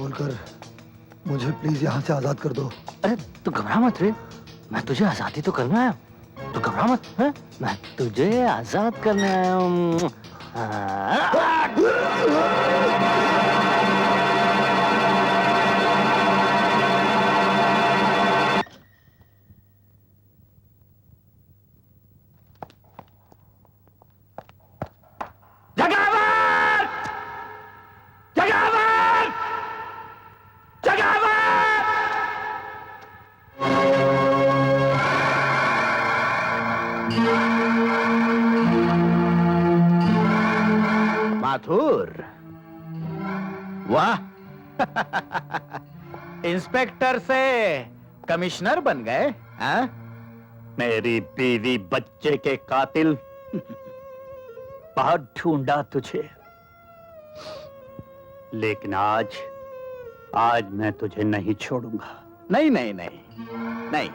बोलकर मुझे प्लीज यहाँ से आजाद कर दो। अरे तू घबरा मत रे, मैं तुझे आजादी तो करने आया हूँ। तू घबरा मत, है? मैं तुझे आजाद करने आया हूँ। माथुर, वाह इंस्पेक्टर से कमिश्नर बन गए, हाँ? मेरी बीवी बच्चे के कातिल, बहुत ढूंढा तुझे, लेकिन आज मैं तुझे नहीं छोड़ूंगा। नहीं नहीं नहीं नहीं,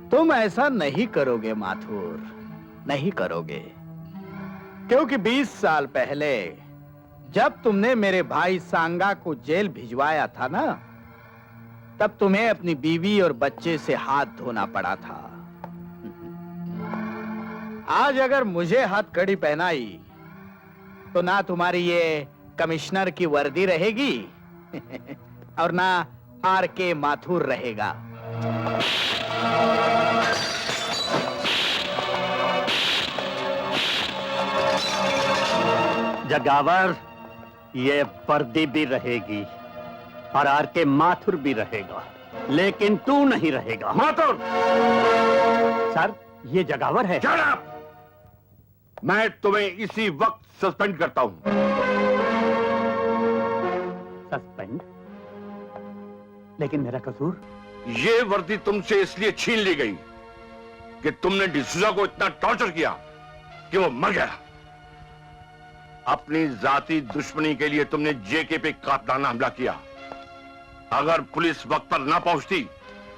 तुम ऐसा नहीं करोगे माथुर, नहीं करोगे। क्योंकि 20 साल पहले जब तुमने मेरे भाई सांगा को जेल भिजवाया था ना, तब तुम्हें अपनी बीवी और बच्चे से हाथ धोना पड़ा था। आज अगर मुझे हथकड़ी पहनाई तो ना तुम्हारी ये कमिश्नर की वर्दी रहेगी और ना आर.के. माथुर रहेगा। जगावर, ये वर्दी भी रहेगी और आर.के. माथुर भी रहेगा, लेकिन तू नहीं रहेगा। माथुर! सर, ये जगावर है। Shut up! मैं तुम्हें इसी वक्त सस्पेंड करता हूं। सस्पेंड? लेकिन मेरा कसूर? ये वर्दी तुमसे इसलिए छीन ली गई कि तुमने डिसूजा को इतना टॉर्चर किया कि वो मर गया। अपनी जाती दुश्मनी के लिए तुमने जेके पे कातलाना हमला किया। अगर पुलिस वक्त पर ना पहुंचती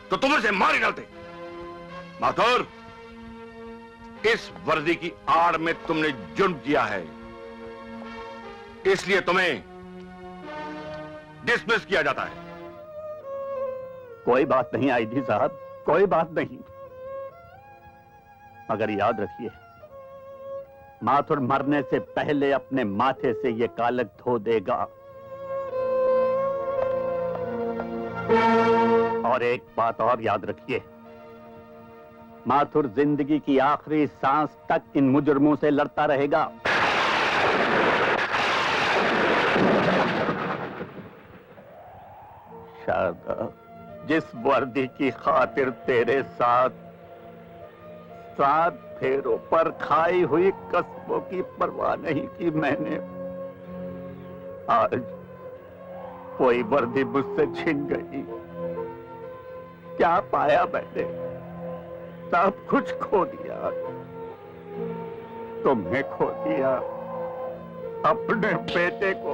तो तुम उसे मार डालते। माथुर, इस वर्दी की आड़ में तुमने जुर्म किया है, इसलिए तुम्हें डिसमिस किया जाता है। कोई बात नहीं आईजी साहब, कोई बात नहीं, मगर याद रखिए, माथुर मरने से पहले अपने माथे से ये कालक धो देगा। और एक बात और याद रखिए, माथुर जिंदगी की आखिरी सांस तक इन मुजरमों से लड़ता रहेगा। शारदा, जिस वर्दी की खातिर तेरे साथ 7 फेरों पर खाई हुई कस्मों की परवाह नहीं की मैंने, आज कोई वर्दी मुझसे छिन गई। क्या पाया मैंने? सब कुछ खो दिया। तुम्हें खो दिया, अपने बेटे को।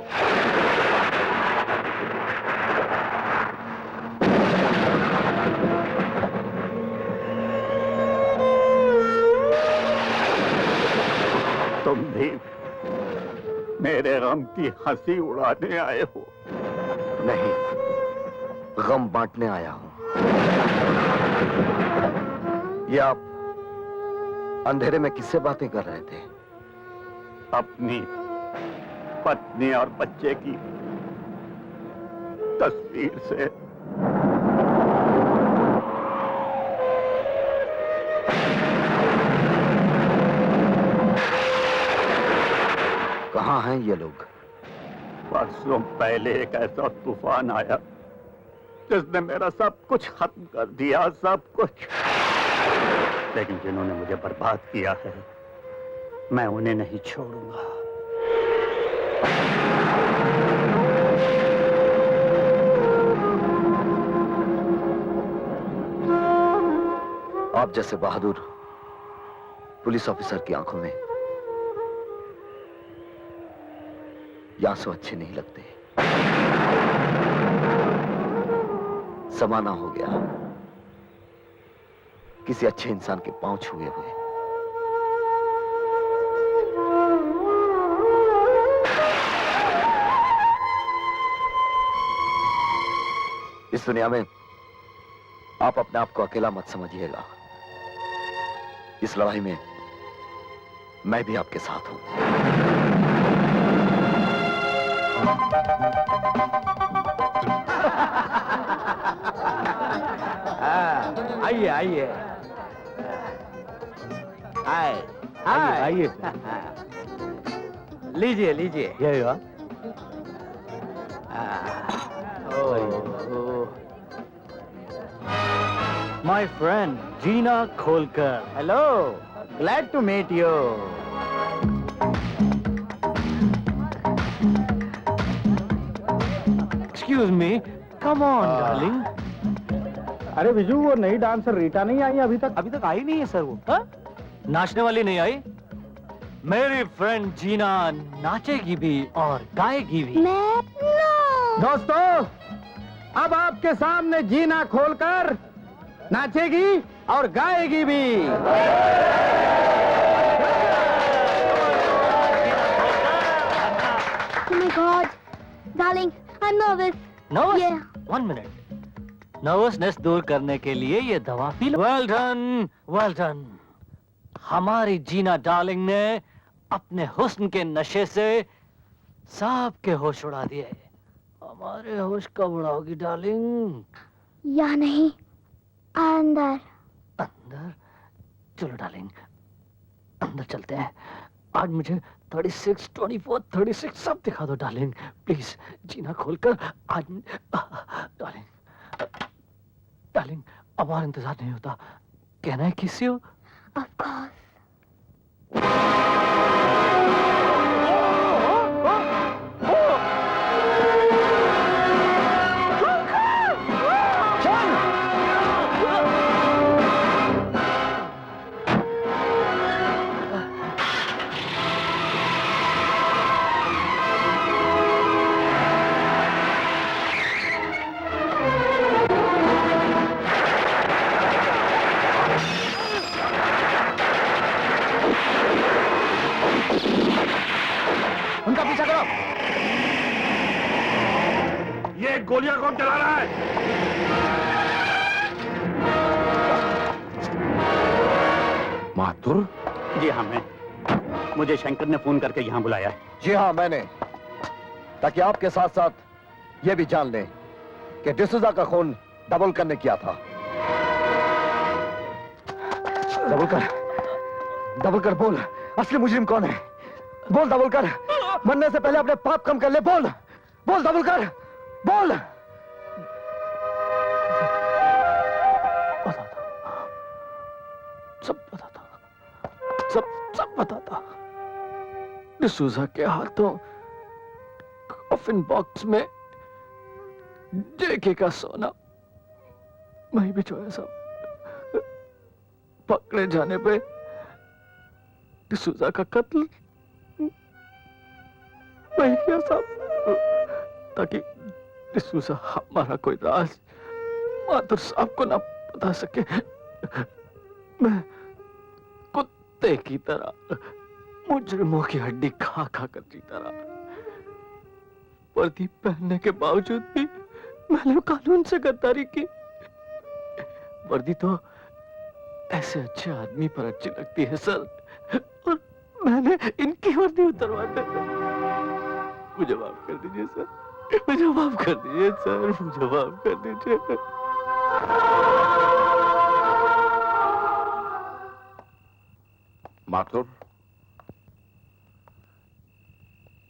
तुम भी मेरे गम की हंसी उड़ाने आए हो? नहीं, गम बांटने आया हूं। ये आप अंधेरे में किससे बातें कर रहे थे? अपनी पत्नी और बच्चे की तस्वीर से। कहां हैं ये लोग? परसों पहले एक ऐसा तूफान आया जिसने मेरा सब कुछ खत्म कर दिया, सब कुछ। लेकिन जिन्होंने मुझे बर्बाद किया है, मैं उन्हें नहीं छोड़ूंगा। आप जैसे बहादुर पुलिस ऑफिसर की आंखों में ये आंसू अच्छे नहीं लगते। समाना हो गया किसी अच्छे इंसान के पांव छुए हुए। इस दुनिया में आप अपने आप को अकेला मत समझिएगा। इस लड़ाई में मैं भी आपके साथ हूं। आइए आइए आइए लीजिए लीजिए। My friend Gina Kholkar. Hello, glad to meet you. Excuse me, come on, darling. अरे विजू, वो नई डांसर रीटा नहीं आई अभी तक? अभी तक आई नहीं है सर वो। हा? नाचने वाली नहीं आई? मेरी फ्रेंड जीना नाचेगी भी और गाएगी भी। दोस्तों, अब आपके सामने जीना खोलकर नाचेगी और गाएगी भी। Oh my God, darling, I'm nervous. Nervous? Yeah. 1 minute. Nervousness दूर करने के लिए ये दवा पी लो। Well done, well done. हमारी जीना डार्लिंग ने अपने हुस्न के नशे से सबके होश उड़ा दिए। हमारे होश कब उड़ाओगी डार्लिंग? या नहीं, अंदर। अंदर? चलो डार्लिंग, अंदर चलते हैं। आज मुझे 36, 24, 36 सब दिखा दो डार्लिंग, प्लीज। जीना खोलकर आज डार्लिंग, डार्लिंग, अब और इंतजार नहीं होता। कहना है किसी हो? Of course. उनका पीछा करो। ये गोलियां कौन चला रहा है? माथुर? जी हाँ, मैं। मुझे शंकर ने फोन करके यहाँ बुलाया है। जी हाँ, मैंने, ताकि आपके साथ साथ ये भी जान लें कि डिसूजा का खून दाभोलकर ने किया था। दाभोलकर बोल, असली मुजरिम कौन है? बोल दाभोलकर, मरने से पहले अपने पाप कम कर ले। बोल बोल दाभोलकर, बोल। सब बताता। डिसूजा के हाथों कॉफिन बॉक्स में जेके का सोना वहीं भी जो है सब। पकड़े जाने पे डिसूजा का कत्ल वही किया सब, ताकि डिसूजा हमारा कोई राज माधुर साहब को ना बता सके। मैं कुत्ते की तरह मुजरिमों की हड्डी खा खा कर जीता रहा। वर्दी पहनने के बावजूद भी मैंने कानून से गद्दारी की। वर्दी तो ऐसे अच्छे आदमी पर अच्छी लगती है सर, और मैंने इनकी वर्दी उतरवा दी। मुझे माफ कर दीजिए सर, मुझे माफ कर दीजिए सर, मुझे माफ कर दीजिए। माथुर,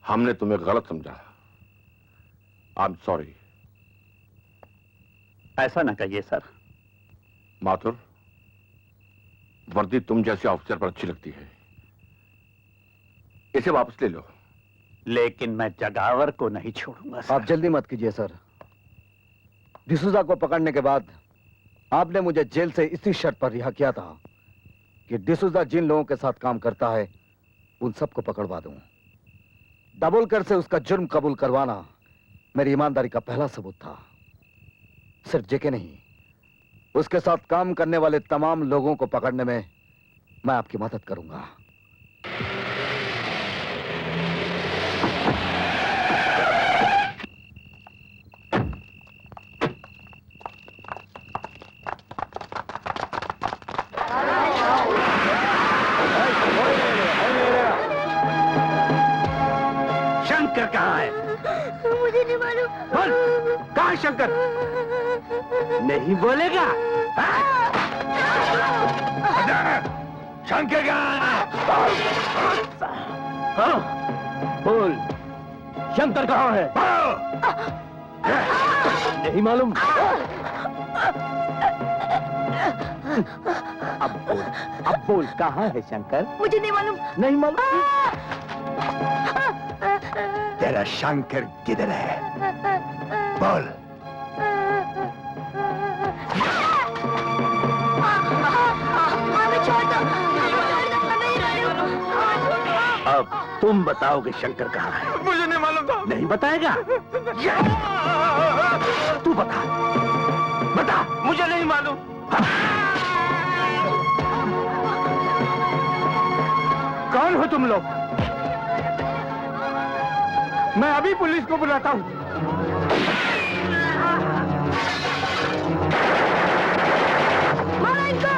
हमने तुम्हें गलत समझा। I am sorry. ऐसा ना कहिए सर। माथुर, वर्दी तुम जैसे ऑफिसर पर अच्छी लगती है, इसे वापस ले लो। लेकिन मैं जगावर को नहीं छोड़ूंगा सर। आप जल्दी मत कीजिए सर। डिसूजा को पकड़ने के बाद आपने मुझे जेल से इसी शर्त पर रिहा किया था कि डिसूजा जिन लोगों के साथ काम करता है उन सबको पकड़वा दूं। दाभोलकर से उसका जुर्म कबूल करवाना मेरी ईमानदारी का पहला सबूत था। सिर्फ जेके नहीं, उसके साथ काम करने वाले तमाम लोगों को पकड़ने में मैं आपकी मदद करूंगा। शंकर कहाँ है? मुझे नहीं मालूम। बोल, कहाँ है शंकर? नहीं बोलेगा? शंकर कहाँ है? हाँ, बोल, शंकर कहाँ है? नहीं मालूम? अब बोल कहाँ है शंकर? मुझे नहीं मालूम। नहीं मालूम? तेरा शंकर किधर है? बोल। अब तुम बताओगे शंकर कहाँ है? मुझे नहीं मालूम था। नहीं बताएगा? तू बता, बता। मुझे नहीं मालूम। कौन हो तुम लोग? मैं अभी पुलिस को बुलाता हूँ। मारो इनको।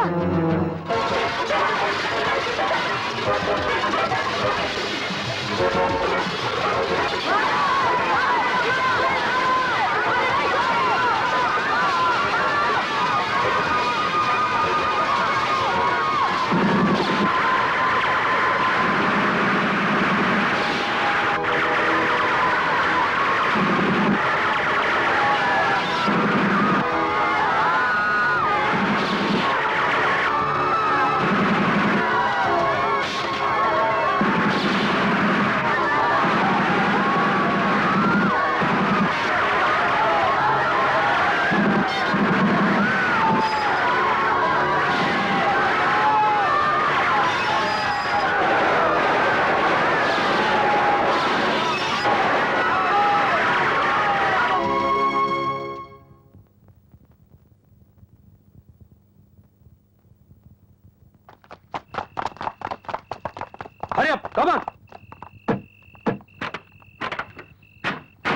Hurry up, come on.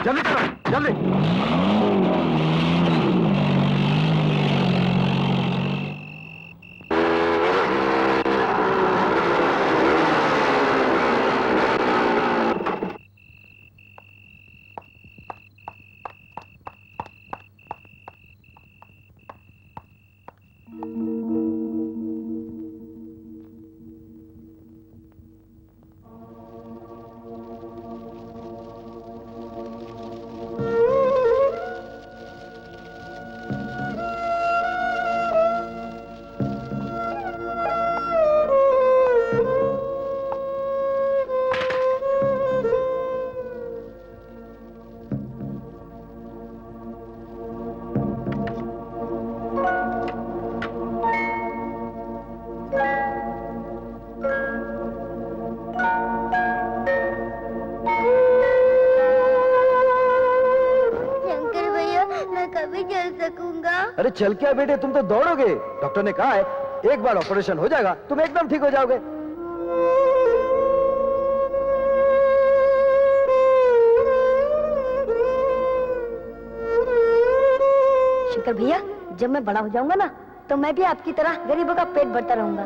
जल्दी करो, जल्दी। चल क्या बेटे, तुम तो दौड़ोगे। डॉक्टर ने कहा है एक बार ऑपरेशन हो जाएगा तुम एकदम ठीक हो जाओगे। शंकर भैया, जब मैं बड़ा हो जाऊंगा ना तो मैं भी आपकी तरह गरीबों का पेट भरता रहूंगा।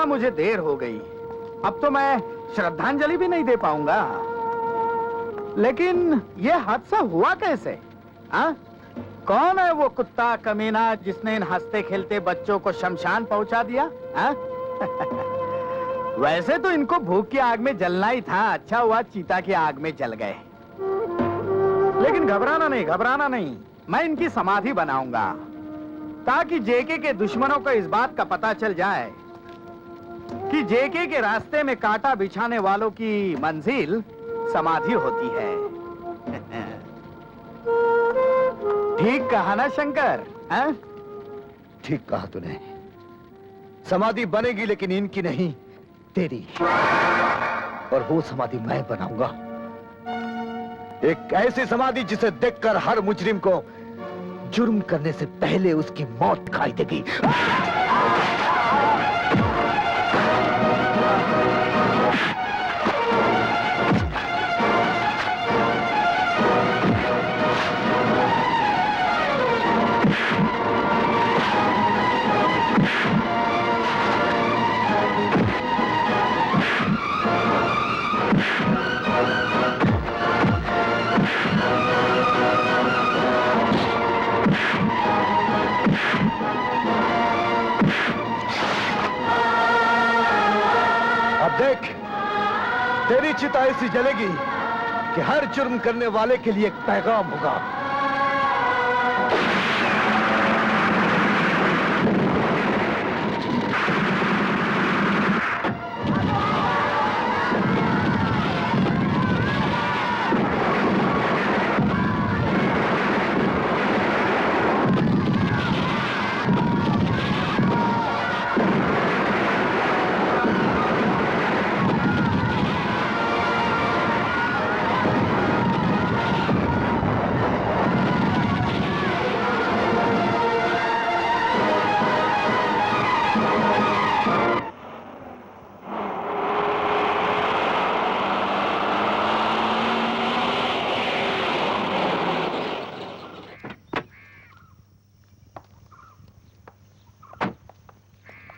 मुझे देर हो गई, अब तो मैं श्रद्धांजलि भी नहीं दे पाऊंगा। लेकिन ये हादसा हुआ कैसे? कौन है वो कुत्ता कमीना जिसने इन हंसते खेलते बच्चों को शमशान पहुंचा दिया? वैसे तो इनको भूख की आग में जलना ही था, अच्छा हुआ चीता की आग में जल गए। लेकिन घबराना नहीं, घबराना नहीं, मैं इनकी समाधि बनाऊंगा ताकि जेके के दुश्मनों को इस बात का पता चल जाए कि जेके के रास्ते में कांटा बिछाने वालों की मंजिल समाधि होती है। ठीक कहा ना शंकर? ठीक कहा तूने। समाधि बनेगी लेकिन इनकी नहीं, तेरी। और वो समाधि मैं बनाऊंगा, एक ऐसी समाधि जिसे देखकर हर मुजरिम को जुर्म करने से पहले उसकी मौत दिखाई देगी। देख, तेरी चिता ऐसी जलेगी कि हर जुर्म करने वाले के लिए एक पैगाम होगा।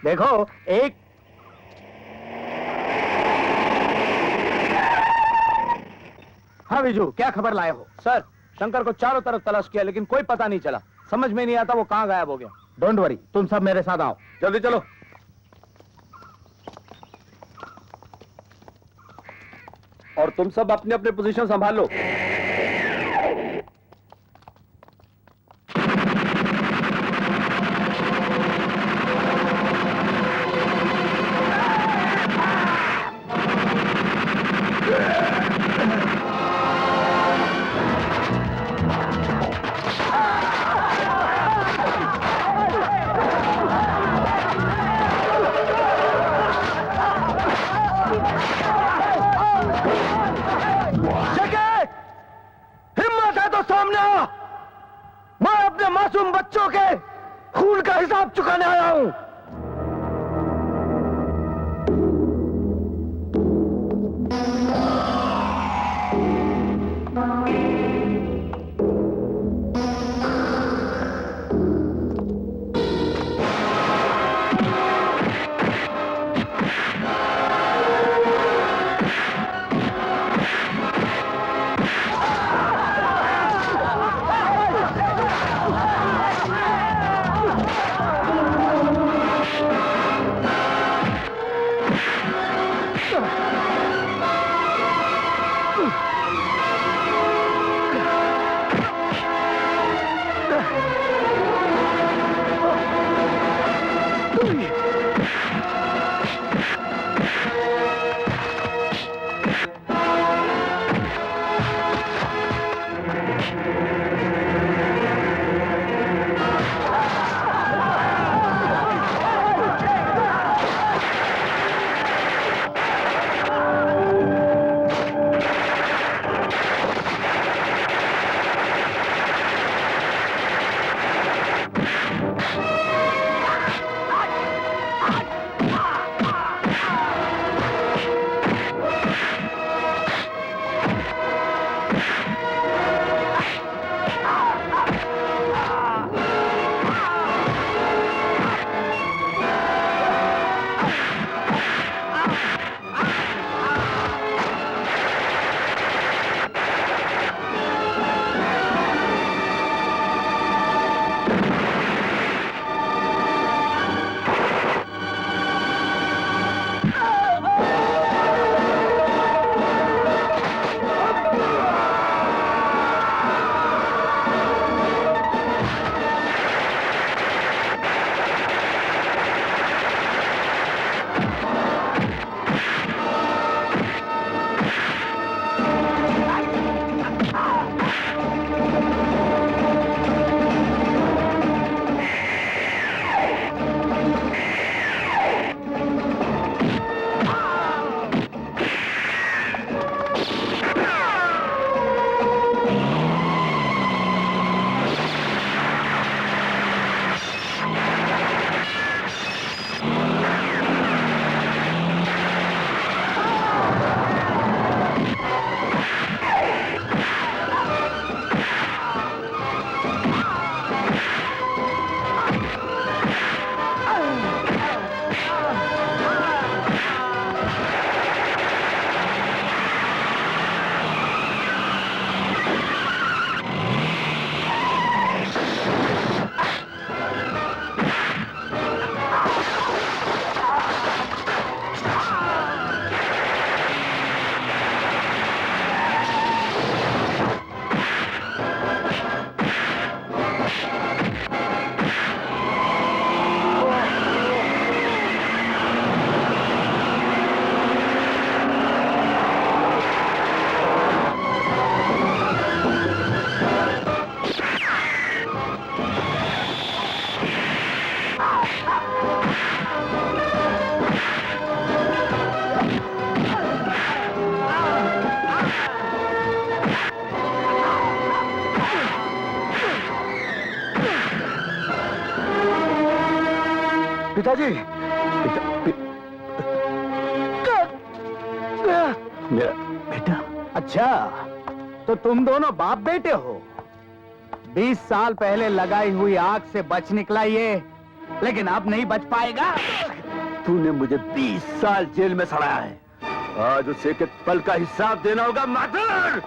देखो एक हाँ विजू, क्या खबर लाए हो? सर, शंकर को चारों तरफ तलाश किया लेकिन कोई पता नहीं चला, समझ में नहीं आता वो कहां गायब हो गया। डोंट वरी, तुम सब मेरे साथ आओ, जल्दी चलो। और तुम सब अपने अपने पोजीशन संभाल लो। मासूम बच्चों के खून का हिसाब चुकाने आया हूं। पिताजी मेरा बेटा। अच्छा, तो तुम दोनों बाप बेटे हो। 20 साल पहले लगाई हुई आग से बच निकला ये, लेकिन अब नहीं बच पाएगा। तूने मुझे 20 साल जेल में सड़ाया है, आज उसे एक पल का हिसाब देना होगा माधुर।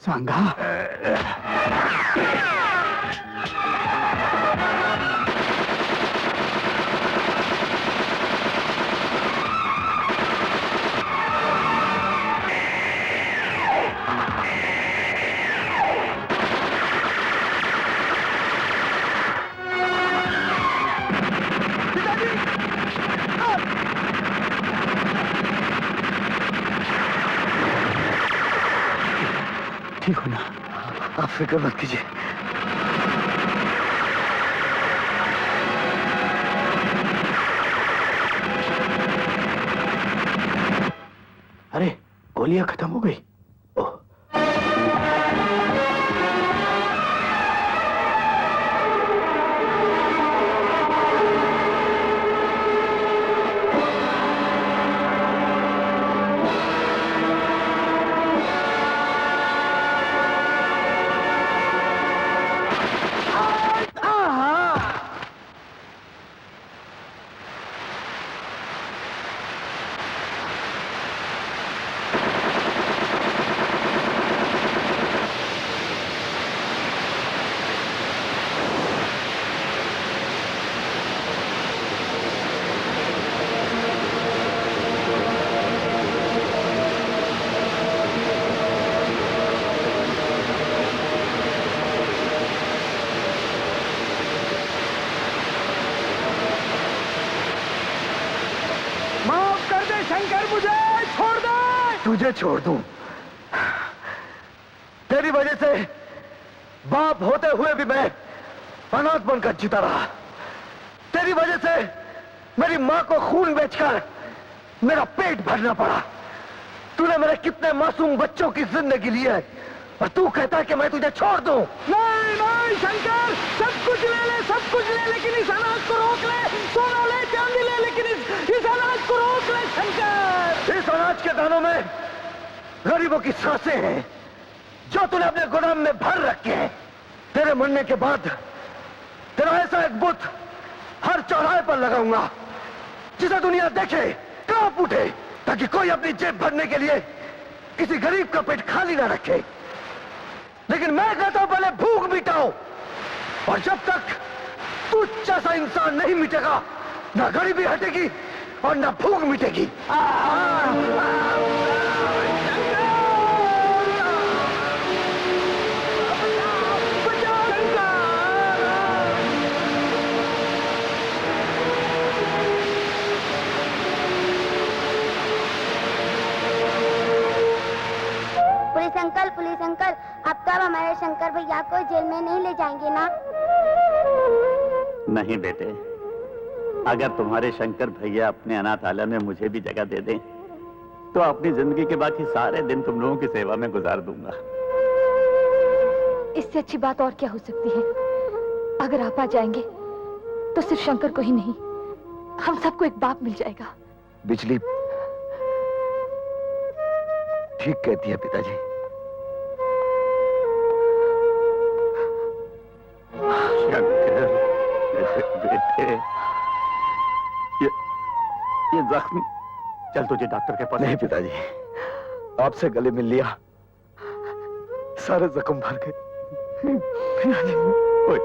सांगा, ठीक हो ना? आप फिक्र मत कीजिए। अरे गोलियां खत्म हो गई। तुझे छोड़ दूं? तेरी वजह से बाप होते हुए भी मैं अनाथ बनकर जीता रहा। तेरी वजह से मेरी मां को खून बेचकर मेरा पेट भरना पड़ा। तूने मेरे कितने मासूम बच्चों की जिंदगी ली है और तू कहता है कि मैं तुझे छोड़ दूं? नहीं नहीं शंकर, सब कुछ ले ले, सब कुछ ले, लेकिन इस अनाज को रोक ले। सोना ले, चांदी ले, लेकिन इस अनाज को रोक ले शंकर। इस अनाज के दानों में गरीबों की सांसें हैं जो तूने अपने गोदाम में भर रखे हैं। तेरे मरने के बाद तेरा ऐसा एक बुत हर चौराहे पर लगाऊंगा जिसे दुनिया देखे, कांप उठे, ताकि कोई अपनी जेब भरने के लिए किसी गरीब का पेट खाली ना रखे। लेकिन मैं कहता हूं पहले भूख मिटाओ, और जब तक तू जैसा इंसान नहीं मिटेगा ना गरीबी हटेगी और ना भूख मिटेगी। पुलिस अंकल, अब तब हमारे शंकर भैया को जेल में नहीं ले जाएंगे ना? नहीं बेटे, अगर तुम्हारे शंकर भैया अपने अनाथालय में मुझे भी जगह दे दें तो अपनी जिंदगी के बाकी सारे दिन तुम लोगों की सेवा में गुजार दूंगा। इससे अच्छी बात और क्या हो सकती है? अगर आप आ जाएंगे तो सिर्फ शंकर को ही नहीं, हम सबको एक बाप मिल जाएगा। बिजली ठीक कहती है पिताजी। ये जख्म। चल तुझे डॉक्टर के पास। नहीं पिताजी, आपसे गले मिल लिया, सारे जख्म भर गए। ओए,